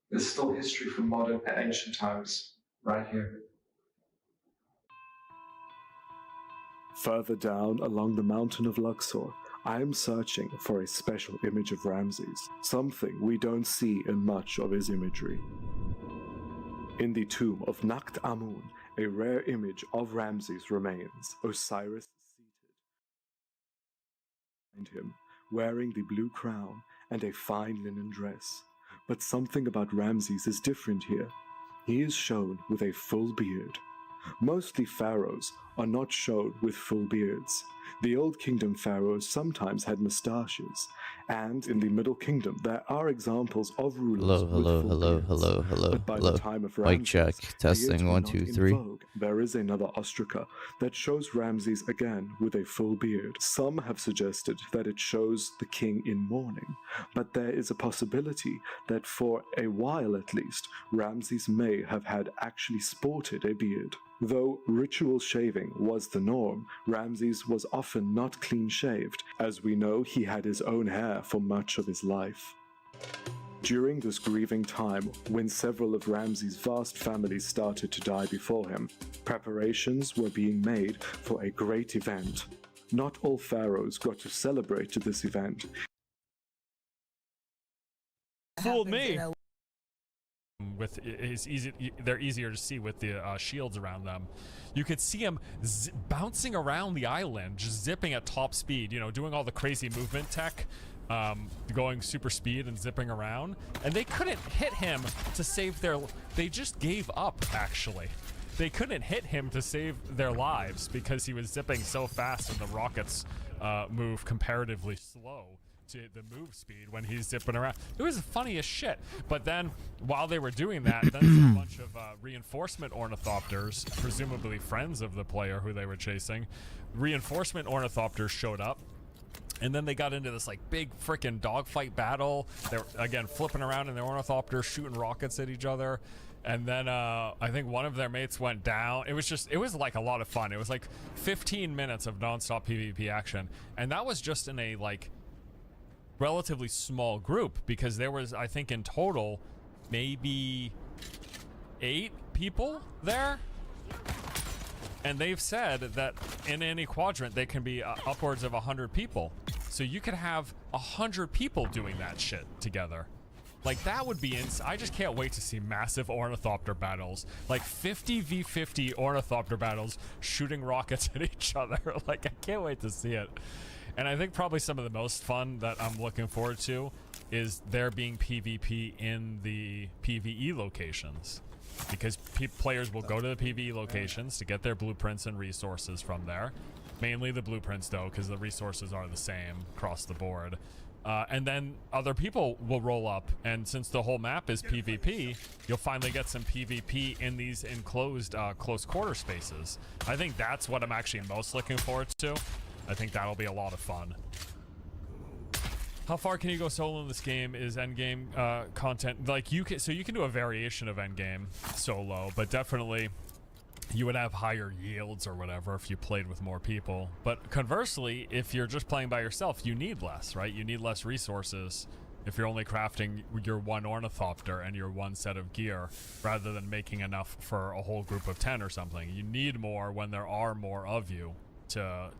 There's still history from modern and ancient times right here. Further down along the mountain of Luxor, I am searching for a special image of Ramses, something we don't see in much of his imagery. In the tomb of Nakht Amun, a rare image of Ramses remains, Osiris seated behind him, wearing the blue crown and a fine linen dress. But something about Ramses is different here. He is shown with a full beard. Mostly pharaohs are not shown with full beards. The Old Kingdom pharaohs sometimes had mustaches, and in the Middle Kingdom there are examples of rulers with full beards. But by the time of Mic check. Ramses, Testing beards were 1, not 2, in 3. vogue. There is another ostraca that shows Ramses again with a full beard. Some have suggested that it shows the king in mourning, but there is a possibility that for a while at least, Ramses may have had actually sported a beard. Though ritual shaving was the norm, Ramses was often not clean-shaved. As we know, he had his own hair for much of his life. During this grieving time, when several of Ramses' vast families started to die before him, preparations were being made for a great event. Not all pharaohs got to celebrate this event. Fooled me. With is easy, they're easier to see with the shields around them. You could see him bouncing around the island, just zipping at top speed. You know, doing all the crazy movement tech, going super speed and zipping around. And they couldn't hit him to save their. They just gave up. Actually, they couldn't hit him to save their lives because he was zipping so fast, and the rockets move comparatively slow to the move speed when he's zipping around. It was funny as shit. But then while they were doing that, then a bunch of reinforcement ornithopters, presumably friends of the player who they were chasing, reinforcement ornithopters showed up. And then they got into this like big freaking dogfight battle. They're again flipping around in their ornithopters, shooting rockets at each other. And then I think one of their mates went down. It was like a lot of fun. It was like 15 minutes of nonstop PvP action. And that was just in a like relatively small group, because there was, I think in total, maybe 8 people there. And they've said that in any quadrant, they can be upwards of 100 people. So you could have 100 people doing that shit together. Like, that would be I just can't wait to see massive ornithopter battles. Like 50v50 ornithopter battles shooting rockets at each other. Like, I can't wait to see it. And I think probably some of the most fun that I'm looking forward to is there being PvP in the PvE locations. Because players will go to the PvE locations to get their blueprints and resources from there. Mainly the blueprints, though, because the resources are the same across the board. And then other people will roll up. And since the whole map is PvP, you'll finally get some PvP in these enclosed close quarter spaces. I think that's what I'm actually most looking forward to. I think that'll be a lot of fun. How far can you go solo in this game is endgame content. Like you can do a variation of endgame solo, but definitely you would have higher yields or whatever if you played with more people. But conversely, if you're just playing by yourself, you need less, right? You need less resources if you're only crafting your one ornithopter and your one set of gear, rather than making enough for a whole group of 10 or something. You need more when there are more of you to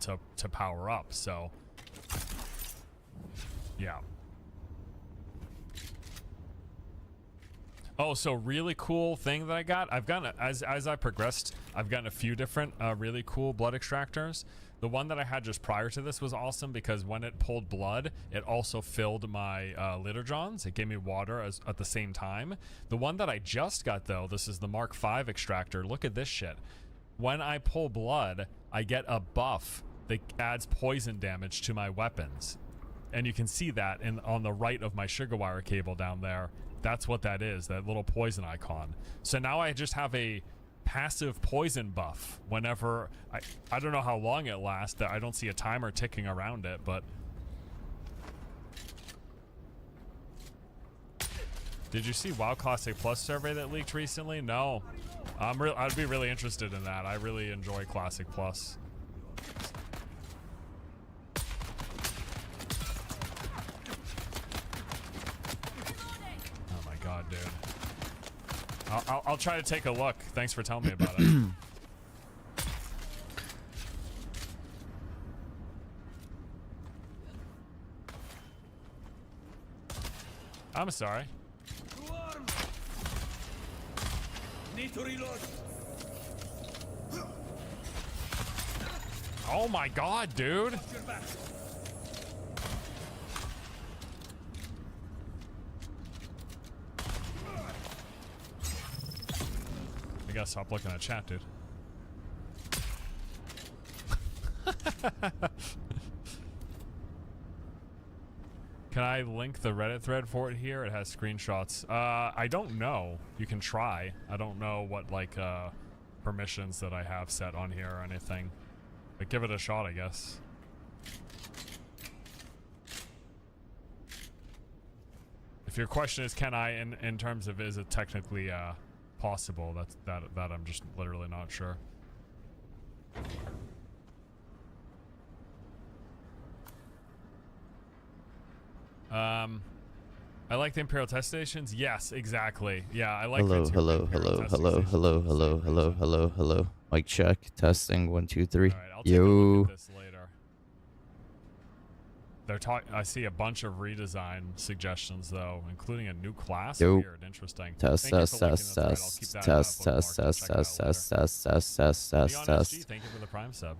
power up. So yeah. Oh, so really cool thing that I got. I've gotten as I progressed, I've gotten a few different really cool blood extractors. The one that I had just prior to this was awesome because when it pulled blood, it also filled my Liturgons. It gave me water at the same time. The one that I just got, though, this is the Mark V extractor. Look at this shit. When I pull blood, I get a buff that adds poison damage to my weapons. And you can see that on the right of my sugar wire cable down there. That's what that is, that little poison icon. So now I just have a passive poison buff whenever I don't know how long it lasts. I don't see a timer ticking around it, but did you see WoW Classic Plus survey that leaked recently? No. I'd be really interested in that. I really enjoy Classic Plus. Oh my god, dude. I'll try to take a look. Thanks for telling me about it. I'm sorry. Need to reload. Oh my god, dude. I gotta stop looking at chat, dude. Can I link the Reddit thread for it here? It has screenshots. I don't know. You can try. I don't know what like permissions that I have set on here or anything. But give it a shot, I guess. If your question is, can I, in terms of is it technically possible, that I'm just literally not sure. I like the Imperial test stations. Yes, exactly. Yeah, I like. Hello. Mic check. Testing 1 2 3. All right, I'll take a look at this later. They're talking. I see a bunch of redesign suggestions though, including a new class. Yo. Weird, interesting. Test. Thank you for linking the thread. I'll keep that in a bookmark and check it out later. Leon SG, thank you for the Prime sub.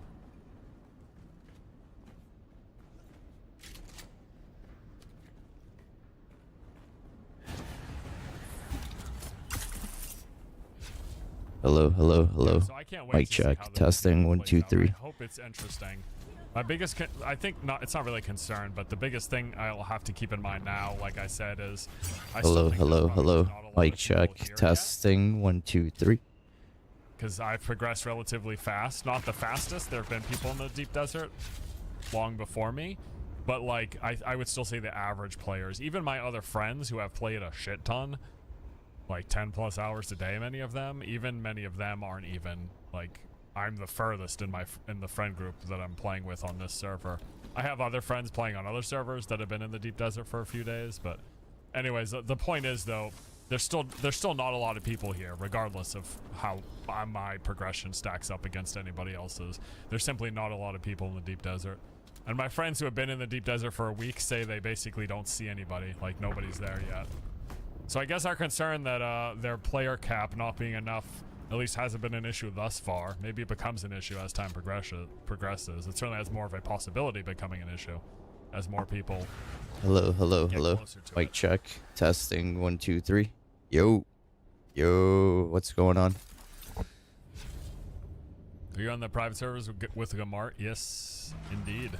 Hello. Yeah, so I can't wait Mic to see check. how this Testing 1 2 3. I hope it's interesting. My biggest, I think not. It's not really a concern, but the biggest thing I'll have to keep in mind now, like I said, is I still think there's probably just not a lot Mic of check. people here Testing 1 2 3. because I've progressed relatively fast. Not the fastest. There have been people in the deep desert long before me, but like I would still say the average players, even my other friends who have played a shit ton, like 10 plus hours a day, many of them aren't even like. I'm the furthest in the friend group that I'm playing with on this server. I have other friends playing on other servers that have been in the deep desert for a few days, but anyways, the point is though, there's still not a lot of people here, regardless of how my progression stacks up against anybody else's. There's simply not a lot of people in the deep desert. And my friends who have been in the deep desert for a week say they basically don't see anybody, like nobody's there yet. So I guess our concern that their player cap not being enough at least hasn't been an issue thus far. Maybe it becomes an issue as time progresses. It certainly has more of a possibility of becoming an issue as more people. Hello. Mic check. Testing 1 2 3. Yo, what's going on? Are you on the private servers with Gamart? Yes, indeed.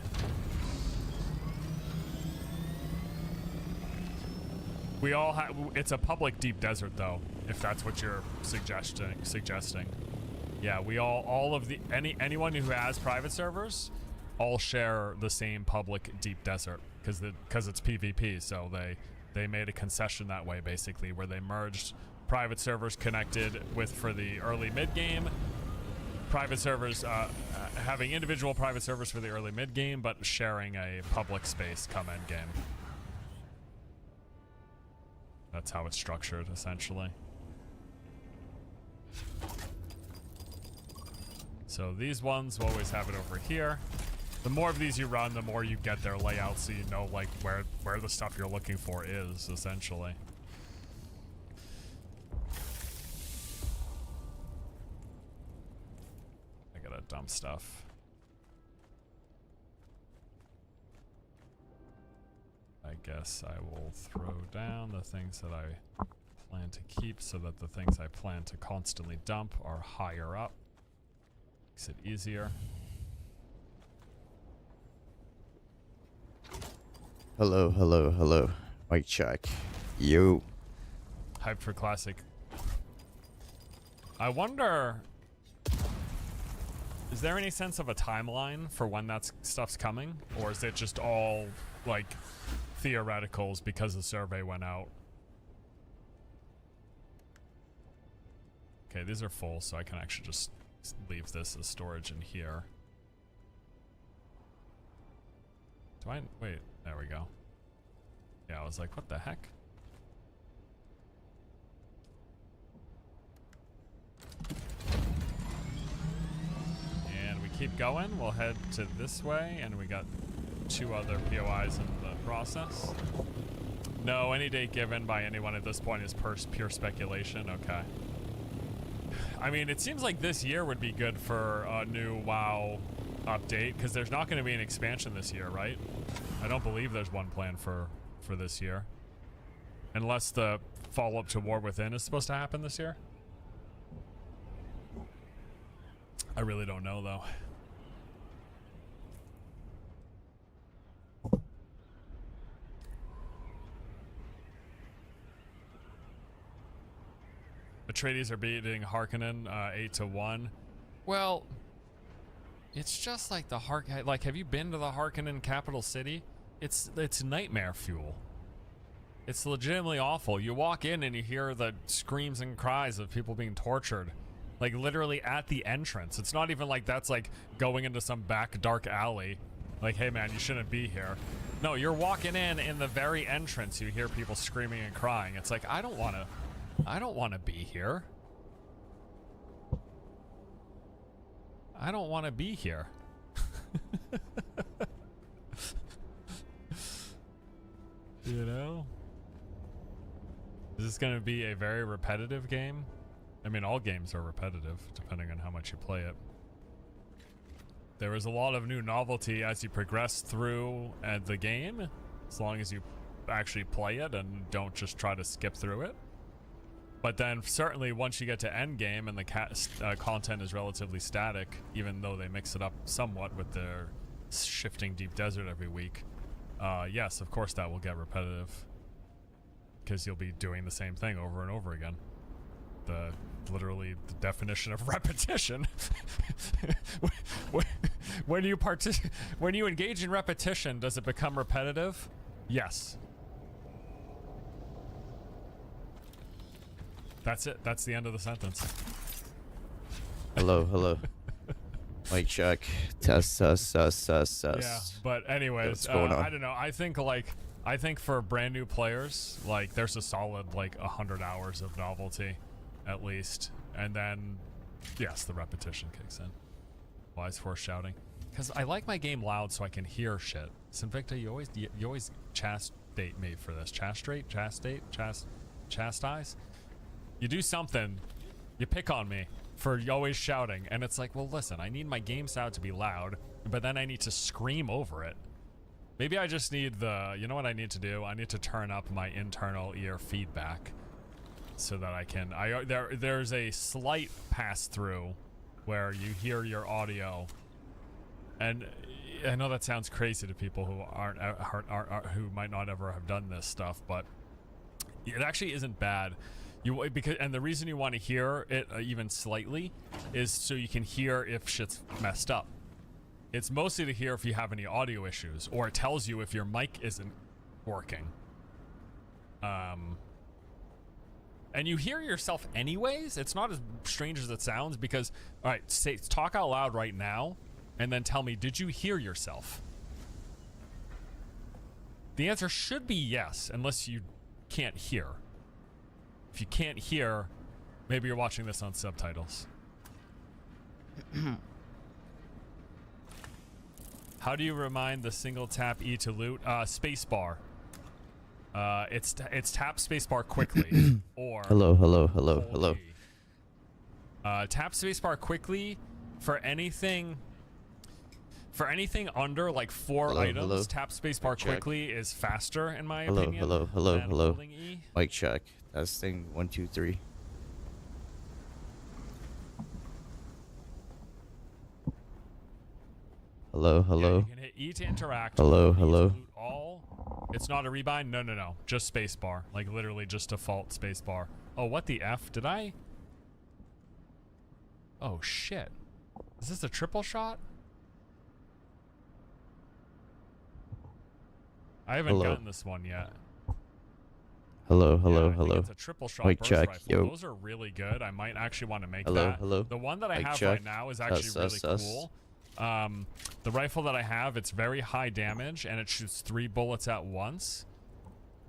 We all have. It's a public deep desert, though, if that's what you're suggesting. Yeah, we all of the anyone who has private servers, all share the same public deep desert because it's PvP. So they made a concession that way, basically, where they merged private servers connected with for the early mid game, private servers having individual private servers for the early mid game, but sharing a public space come end game. That's how it's structured, essentially. So these ones will always have it over here. The more of these you run, the more you get their layout, so you know like where the stuff you're looking for is, essentially. I gotta dump stuff. I guess I will throw down the things that I plan to keep so that the things I plan to constantly dump are higher up. Makes it easier. Hello. Mic check. Yo. Hyped for classic. I wonder, is there any sense of a timeline for when that stuff's coming? Or is it just all, like, theoreticals because the survey went out? Okay, these are full, so I can actually just leave this as storage in here. Wait, there we go. Yeah, I was like, what the heck? keep going. We'll head to this way, and we got 2 other POIs in the process. No, any date given by anyone at this point is pure speculation. Okay. I mean, it seems like this year would be good for a new WoW update, because there's not going to be an expansion this year, right? I don't believe there's one planned for this year. Unless the follow-up to War Within is supposed to happen this year. I really don't know, though. Atreides are beating Harkonnen 8-1. Well, it's just like the like, have you been to the Harkonnen capital city? It's nightmare fuel. It's legitimately awful. You walk in and you hear the screams and cries of people being tortured. Like, literally at the entrance. It's not even like that's like going into some back dark alley. Like, hey man, you shouldn't be here. No, you're walking in the very entrance, you hear people screaming and crying. It's like, I don't want to be here. I don't want to be here. You know? Is this going to be a very repetitive game? I mean, all games are repetitive, depending on how much you play it. There is a lot of new novelty as you progress through the game, as long as you actually play it and don't just try to skip through it. But then certainly once you get to end game and the content is relatively static, even though they mix it up somewhat with their shifting deep desert every week, yes, of course that will get repetitive, because you'll be doing the same thing over and over again. Literally the definition of repetition. when you engage in repetition, does it become repetitive? Yes. That's it. That's the end of the sentence. Hello. Mic check. Test. Yeah, but anyways, what's going on? I don't know. I think for brand new players, like, there's a solid 100 hours of novelty, at least, and then yes, the repetition kicks in. Wise force shouting, because I like my game loud so I can hear shit. Sinvicta, you always chastise me for this. Chastise. You do something, you pick on me for always shouting, and it's like, well, listen, I need my game sound to be loud, but then I need to scream over it. Maybe I just need you know what I need to do? I need to turn up my internal ear feedback so that I can, there's a slight pass through where you hear your audio, and I know that sounds crazy to people who who might not ever have done this stuff, but it actually isn't bad. And the reason you want to hear it even slightly is so you can hear if shit's messed up. It's mostly to hear if you have any audio issues, or it tells you if your mic isn't working. And you hear yourself anyways. It's not as strange as it sounds, because, all right, talk out loud right now and then tell me, did you hear yourself? The answer should be yes, unless you can't hear. If you can't hear, maybe you're watching this on subtitles. How do you remind the single tap E to loot? Spacebar. It's tap spacebar quickly, or Hello. Tap spacebar quickly for anything under like 4 items. Hello. Tap spacebar quickly is faster, in my Hello. opinion. than holding E. Mic check. Testing 1 2 3. Hello. Yeah, you can hit E to interact. Hello. E to loot all. It's not a rebind. No. Just spacebar. Like, literally just default spacebar. Oh, what the F? Did I? Oh shit. Is this a triple shot? I haven't gotten this one yet. Hello. It's a triple shot Mic burst check. rifle. Yo. Those are really good. I might actually want to make Hello. that. The one that I Mic have check. right now is actually really cool. The rifle that I have, it's very high damage and it shoots 3 bullets at once.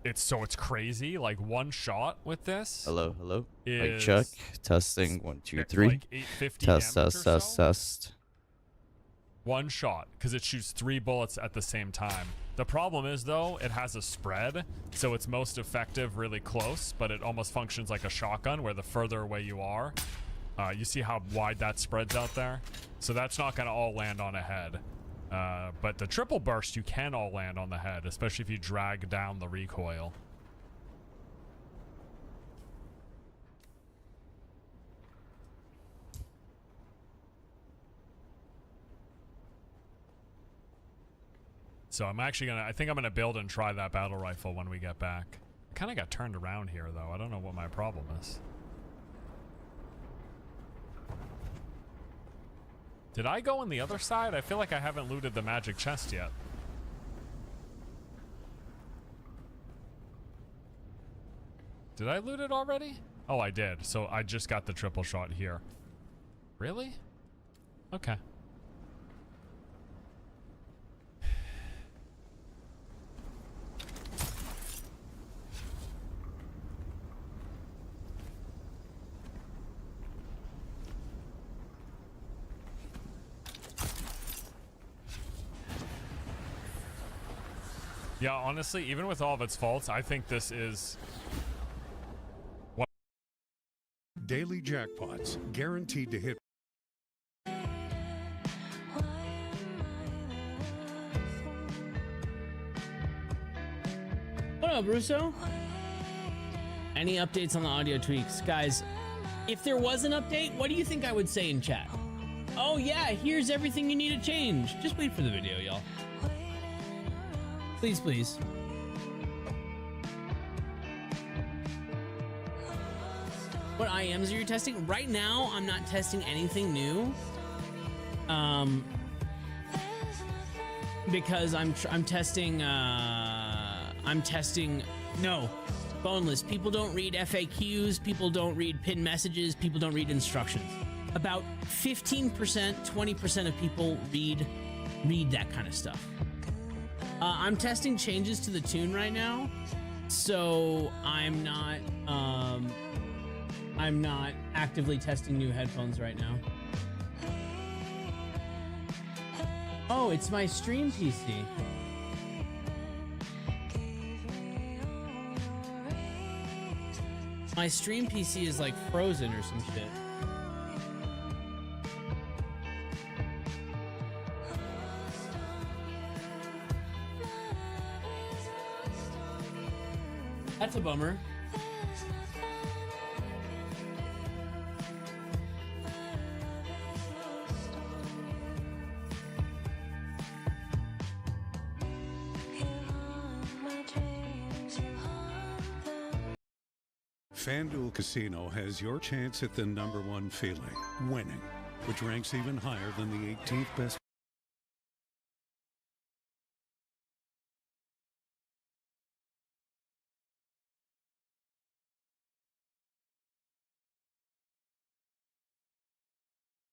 It's crazy. Like, one shot with this. Hello. Mic Is check. Testing 1 2 3. like 850 Test. damage or so. Test. One shot, because it shoots 3 bullets at the same time. The problem is, though, it has a spread, so it's most effective really close, but it almost functions like a shotgun, where the further away you are, you see how wide that spreads out there? So that's not going to all land on a head. But the triple burst, you can all land on the head, especially if you drag down the recoil. So I'm actually gonna, I think I'm gonna build and try that battle rifle when we get back. I kind of got turned around here though. I don't know what my problem is. Did I go on the other side? I feel like I haven't looted the magic chest yet. Did I loot it already? Oh, I did. So I just got the triple shot here. Really? Okay. Yeah, honestly, even with all of its faults, I think this is... Daily jackpots, guaranteed to hit. What up, Russo? Any updates on the audio tweaks? Guys, if there was an update, what do you think I would say in chat? Oh yeah, here's everything you need to change. Just wait for the video, y'all. Please, please. What IMs are you testing? Right now, I'm not testing anything new. Because I'm testing, no, boneless. People don't read FAQs, people don't read pinned messages, people don't read instructions. About 15%, 20% of people read that kind of stuff. I'm testing changes to the tune right now, so I'm not actively testing new headphones right now. Oh, it's my stream PC. My stream PC is like frozen or some shit. That's a bummer. FanDuel Casino has your chance at the #1 feeling, winning, which ranks even higher than the 18th best.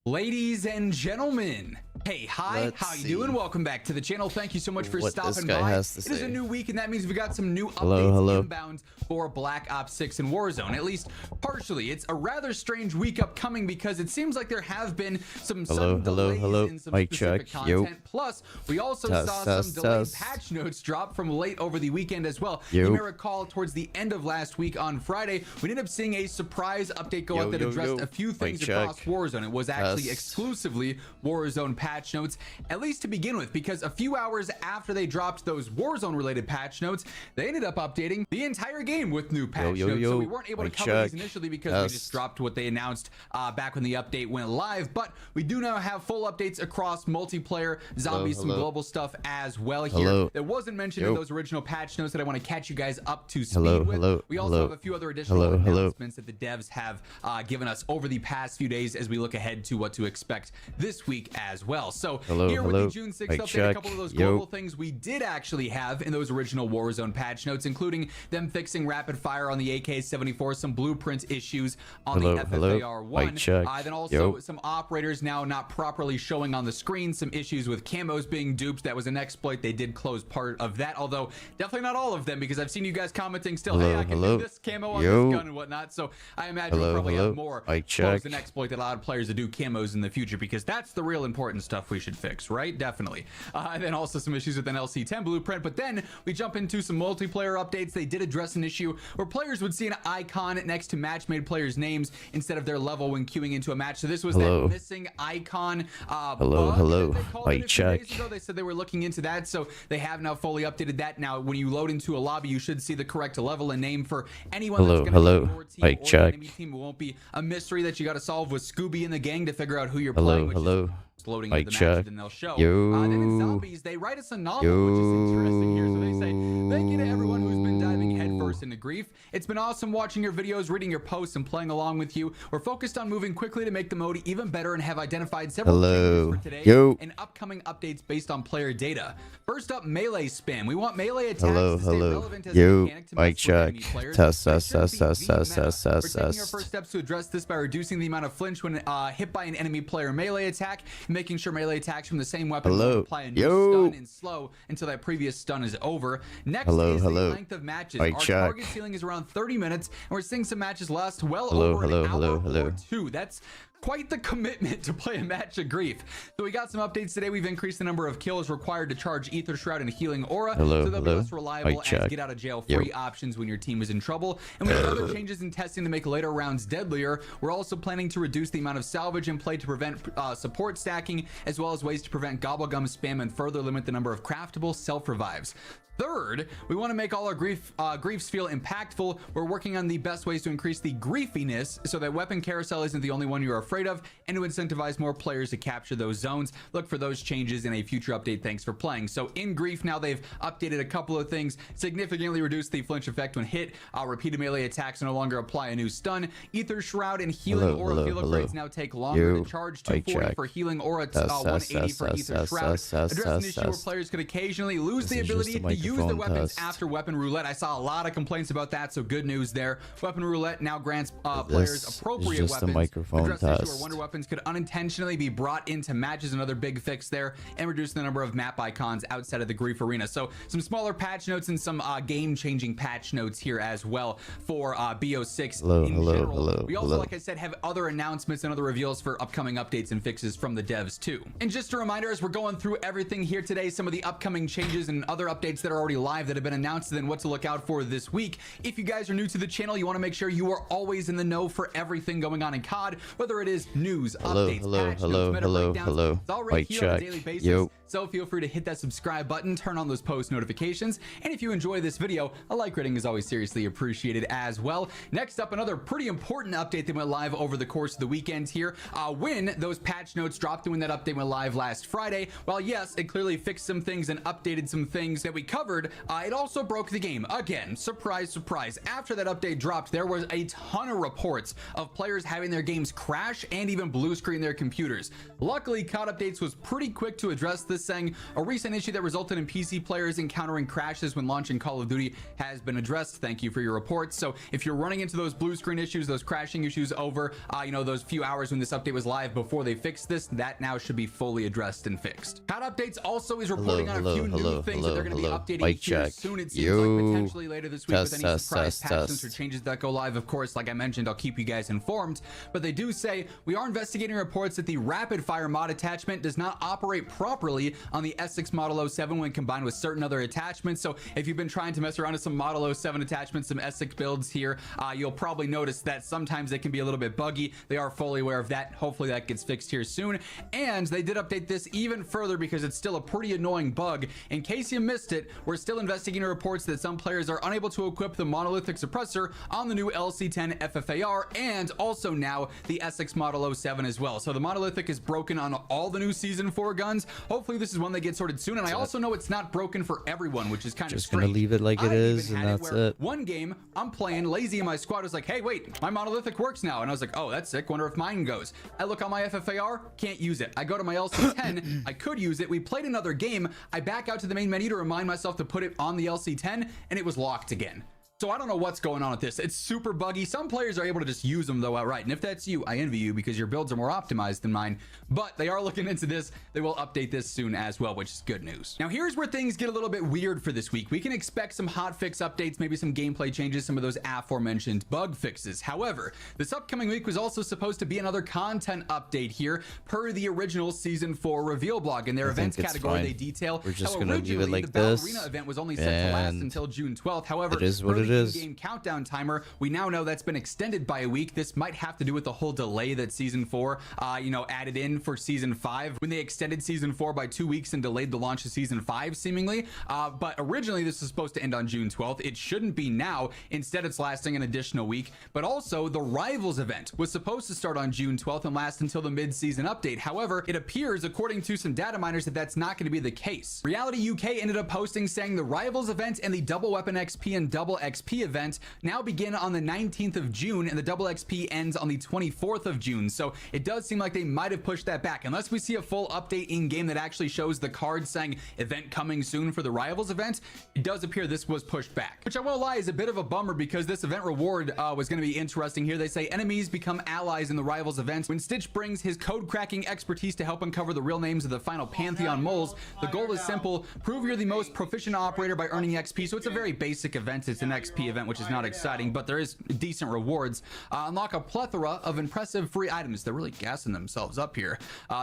Ladies and gentlemen, hey, hi, how you doing? Welcome back to the channel. Thank you so much for stopping by. It is a new week, and that means we've got some new updates inbound for Black Ops 6 and Warzone, at least partially. It's a rather strange week upcoming because it seems like there have been some delays in some specific content. Plus, we also saw some delayed patch notes drop from late over the weekend as well. You may recall towards the end of last week on Friday, we ended up seeing a surprise update go out that addressed a few things across Warzone. It was actually exclusively Warzone patch notes, at least to begin with, because a few hours after they dropped those Warzone related patch notes, they ended up updating the entire game with new patch notes. So we weren't able to cover these initially because we just dropped what they announced back when the update went live, but we do now have full updates across multiplayer, zombies, some global stuff as well here. That wasn't mentioned in those original patch notes that I want to catch you guys up to speed with. We also have a few other additional announcements that the devs have given us over the past few days as we look ahead to what to expect this week as well. So here with the June 6th update, a couple of those global things we did actually have in those original Warzone patch notes, including them fixing rapid fire on the AK-74, some blueprint issues on the FFAR-1, then also some operators now not properly showing on the screen, some issues with camos being duped. That was an exploit. They did close part of that, although definitely not all of them, because I've seen you guys commenting still, hey, I can do this camo on this gun and whatnot. So I imagine we'll probably have more closed and exploit that allowed players to do camos in the future, because that's the real important stuff we should fix, right? Definitely. And then also some issues with an LC10 blueprint. But then we jump into some multiplayer updates. They did address an issue where players would see an icon next to match-made players' names instead of their level when queuing into a match. So this was that missing icon Hello. Mic check. Days ago, they said they were looking into that, so they have now fully updated that. Now, when you load into a lobby, you should see the correct level and name for anyone that's going to be on your team Mic or check. enemy team. It won't be a mystery that you got to solve with Scooby and the gang to figure out who you're playing. Which is loading into the matches, and they'll show. Then in zombies, they write us a novel, which is interesting here. So they say, thank you to everyone who's been diving headfirst into grief. It's been awesome watching your videos, reading your posts, and playing along with you. We're focused on moving quickly to make the mode even better and have identified several changes for today and upcoming updates based on player data. First up, melee spam. We want melee attacks to stay relevant as a mechanic to Mic check. Test. We're taking our first steps to address this by reducing the amount of flinch when hit by an enemy player melee attack, making sure melee attacks from the same weapon will apply a new stun and slow until that previous stun is over. Next is the length of matches. Our target ceiling is around 30 minutes, and we're seeing some matches last well over an hour or two. That's quite the commitment to play a match of grief. So we got some updates today. We've increased the number of kills required to charge Ether Shroud and Healing Aura, so they'll be less reliable as get out of jail free options when your team is in trouble. And we have other changes in testing to make later rounds deadlier. We're also planning to reduce the amount of salvage in play to prevent support stacking, as well as ways to prevent gobblegum spam and further limit the number of craftable self-revives. Third, we want to make all our griefs feel impactful. We're working on the best ways to increase the griefiness so that weapon carousel isn't the only one you're afraid of, and to incentivize more players to capture those zones. Look for those changes in a future update. Thanks for playing. So in grief now, they've updated a couple of things, significantly reduced the flinch effect when hit. Repeated melee attacks no longer apply a new stun. Ether Shroud and Healing Aura field upgrades now take longer to charge. 240 for Healing Aura, 180 for Ether Shroud. Address an issue where players could occasionally lose the ability to use the weapons after weapon roulette. I saw a lot of complaints about that, so good news there. Weapon roulette now grants players appropriate weapons. Address the issue where wonder weapons could unintentionally be brought into matches. Another big fix there, and reduce the number of map icons outside of the grief arena. So some smaller patch notes and some game-changing patch notes here as well for BO6 in general. We also, like I said, have other announcements and other reveals for upcoming updates and fixes from the devs too. And just a reminder, as we're going through everything here today, some of the upcoming changes and other updates that are already live that have been announced, and then what to look out for this week. If you guys are new to the channel, you want to make sure you are always in the know for everything going on in COD, whether it is news, updates, patch notes, meta breakdowns. It's all right here on a daily basis. So feel free to hit that subscribe button, turn on those post notifications, and if you enjoy this video, a like rating is always seriously appreciated as well. Next up, another pretty important update that went live over the course of the weekend here. When those patch notes dropped and when that update went live last Friday, well, yes, it clearly fixed some things and updated some things that we covered. It also broke the game again. Surprise, surprise. After that update dropped, there was a ton of reports of players having their games crash and even blue screen their computers. Luckily, COD Updates was pretty quick to address this, saying a recent issue that resulted in PC players encountering crashes when launching Call of Duty has been addressed. Thank you for your reports. So if you're running into those blue screen issues, those crashing issues over, those few hours when this update was live before they fixed this, that now should be fully addressed and fixed. COD Updates also is reporting on a few new things that they're going to be updating here soon. It seems like potentially later this week with any surprise patches or changes that go live. Of course, like I mentioned, I'll keep you guys informed, but they do say we are investigating reports that the rapid fire mod attachment does not operate properly on the S6 Model 07 when combined with certain other attachments. So if you've been trying to mess around with some Model 07 attachments, some S6 builds here, you'll probably notice that sometimes they can be a little bit buggy. They are fully aware of that. Hopefully that gets fixed here soon. And they did update this even further because it's still a pretty annoying bug. In case you missed it, we're still investigating reports that some players are unable to equip the monolithic suppressor on the new LC10 FFAR and also now the S6 Model 07 as well. So the monolithic is broken on all the new Season 4 guns. Hopefully this is one that gets sorted soon. And I also know it's not broken for everyone, which is kind of strange. Just gonna leave it like it is, and that's it. One game, I'm playing, Lazy in my squad was like, hey, wait, my monolithic works now. And I was like, oh, that's sick. Wonder if mine goes. I look on my FFAR, can't use it. I go to my LC10, I could use it. We played another game. I back out to the main menu to remind myself to put it on the LC10, and it was locked again. So I don't know what's going on with this. It's super buggy. Some players are able to just use them though outright. And if that's you, I envy you because your builds are more optimized than mine. But they are looking into this. They will update this soon as well, which is good news. Now here's where things get a little bit weird for this week. We can expect some hotfix updates, maybe some gameplay changes, some of those aforementioned bug fixes. However, this upcoming week was also supposed to be another content update here per the original Season 4 reveal blog. In their events category, they detail we're just how gonna leave it like the Battle this, Arena event was only set to last until June 12th. However, it is what it is. Game countdown timer, we now know that's been extended by a week. This might have to do with the whole delay that Season 4 added in for Season 5 when they extended Season 4 by 2 weeks and delayed the launch of Season 5 seemingly. But originally this was supposed to end on June 12th. It shouldn't be now. Instead, it's lasting an additional week. But also the Rivals event was supposed to start on June 12th and last until the mid-season update. However, it appears, according to some data miners, that that's not going to be the case. Reality UK ended up posting saying the Rivals event and the Double Weapon XP and Double XP event now begin on the 19th of June, and the Double XP ends on the 24th of June. So it does seem like they might have pushed that back, unless we see a full update in game that actually shows the card saying event coming soon for the Rivals event. It does appear this was pushed back, which I won't lie is a bit of a bummer because this event reward was going to be interesting here. They say enemies become allies in the Rivals event when Stitch brings his code cracking expertise to help uncover the real names of the final Pantheon moles. The goal is simple: prove you're the most proficient operator by earning XP. So it's a very basic event. It's an XP event, which is not exciting, but there is decent rewards. Unlock a plethora of impressive free items. They're really gassing themselves up here.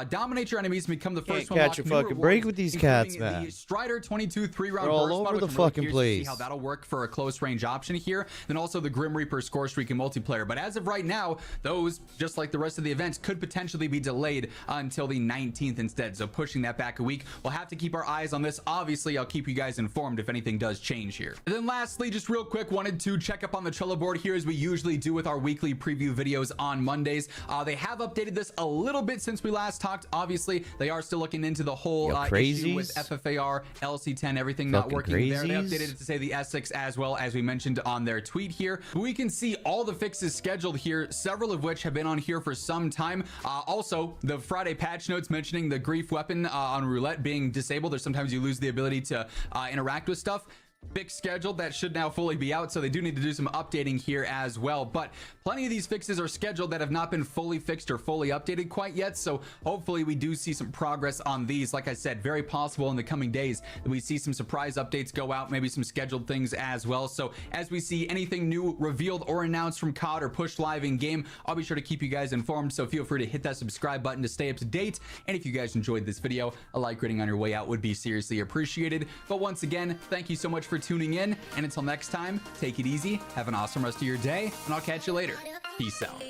Dominate your enemies and become the first one. Catch a fucking break with these cats, man. The Strider 22 3-round They're all burst over mod, the which I'm really fucking curious to see place. how that'll work for a close range option here. Then also the Grim Reaper score streak in multiplayer. But as of right now, those, just like the rest of the events, could potentially be delayed until the 19th instead. So pushing that back a week. We'll have to keep our eyes on this. Obviously, I'll keep you guys informed if anything does change here. And then lastly, just real quick, wanted to check up on the Trello board here as we usually do with our weekly preview videos on Mondays. They have updated this a little bit since we last talked. Obviously, they are still looking into the whole issue with FFAR, LC10, everything not working there. They updated it to say the S6 as well, as we mentioned on their tweet here. We can see all the fixes scheduled here, several of which have been on here for some time. Also, the Friday patch notes mentioning the grief weapon on roulette being disabled, or sometimes you lose the ability to interact with stuff. Fix scheduled, that should now fully be out, so they do need to do some updating here as well. But plenty of these fixes are scheduled that have not been fully fixed or fully updated quite yet, so hopefully we do see some progress on these. Like I said, very possible in the coming days that we see some surprise updates go out, maybe some scheduled things as well. So as we see anything new revealed or announced from COD or pushed live in game, I'll be sure to keep you guys informed, so feel free to hit that subscribe button to stay up to date. And if you guys enjoyed this video, a like rating on your way out would be seriously appreciated. But once again, thank you so much for tuning in, and until next time, take it easy, have an awesome rest of your day, and I'll catch you later. Peace out.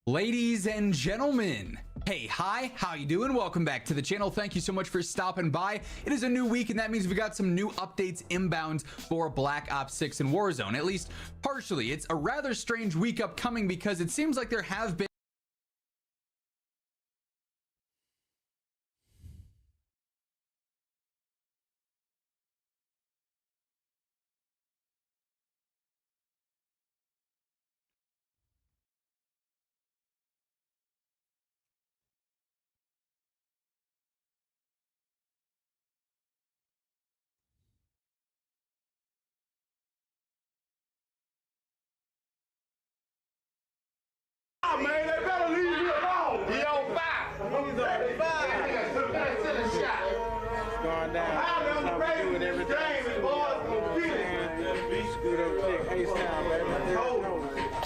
Ladies and gentlemen, hey, hi, how you doing? Welcome back to the channel. Thank you so much for stopping by. It is a new week, and that means we got some new updates inbound for Black Ops 6 and Warzone, at least partially. It's a rather strange week upcoming because it seems like there have been Man,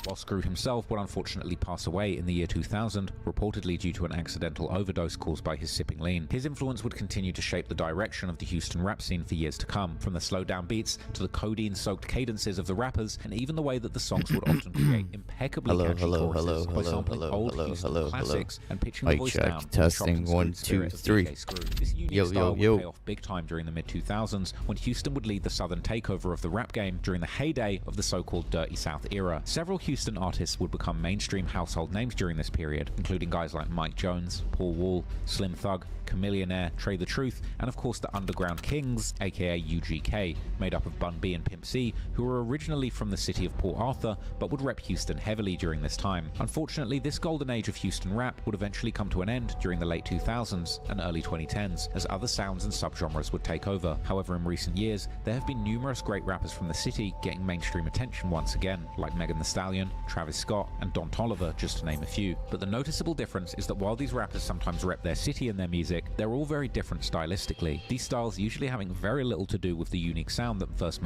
While Screw himself would unfortunately pass away in the year 2000, reportedly due to an accidental overdose caused by his sipping lean, his influence would continue to shape the direction of the Houston rap scene for years to come, from the slowed-down beats to the codeine-soaked cadences of the rappers, and even the way that the songs would often create impeccably catchy choruses by sampling old Houston classics and pitching the voice down. Testing 1 2 3. This unique style would pay off big time during the mid-2000s when Houston would lead the southern takeover of the rap game during the heyday of the so-called Dirty South era. Several Houston artists would become mainstream household names during this period, including guys like Mike Jones, Paul Wall, Slim Thug, Chamillionaire, Trey the Truth, and of course the Underground Kings, aka UGK, made up of Bun B and Pimp C, who were originally from the city of Port Arthur but would rep Houston heavily during this time. Unfortunately, this golden age of Houston rap would eventually come to an end during the late 2000s and early 2010s as other sounds and subgenres would take over. However, in recent years, there have been numerous great rappers from the city getting mainstream attention once again, like Megan Thee Stallion, Travis Scott, and Don Toliver, just to name a few. But the noticeable difference is that while these rappers sometimes rep their city in their music, they're all very different stylistically, these styles usually having very little to do with the unique sound that first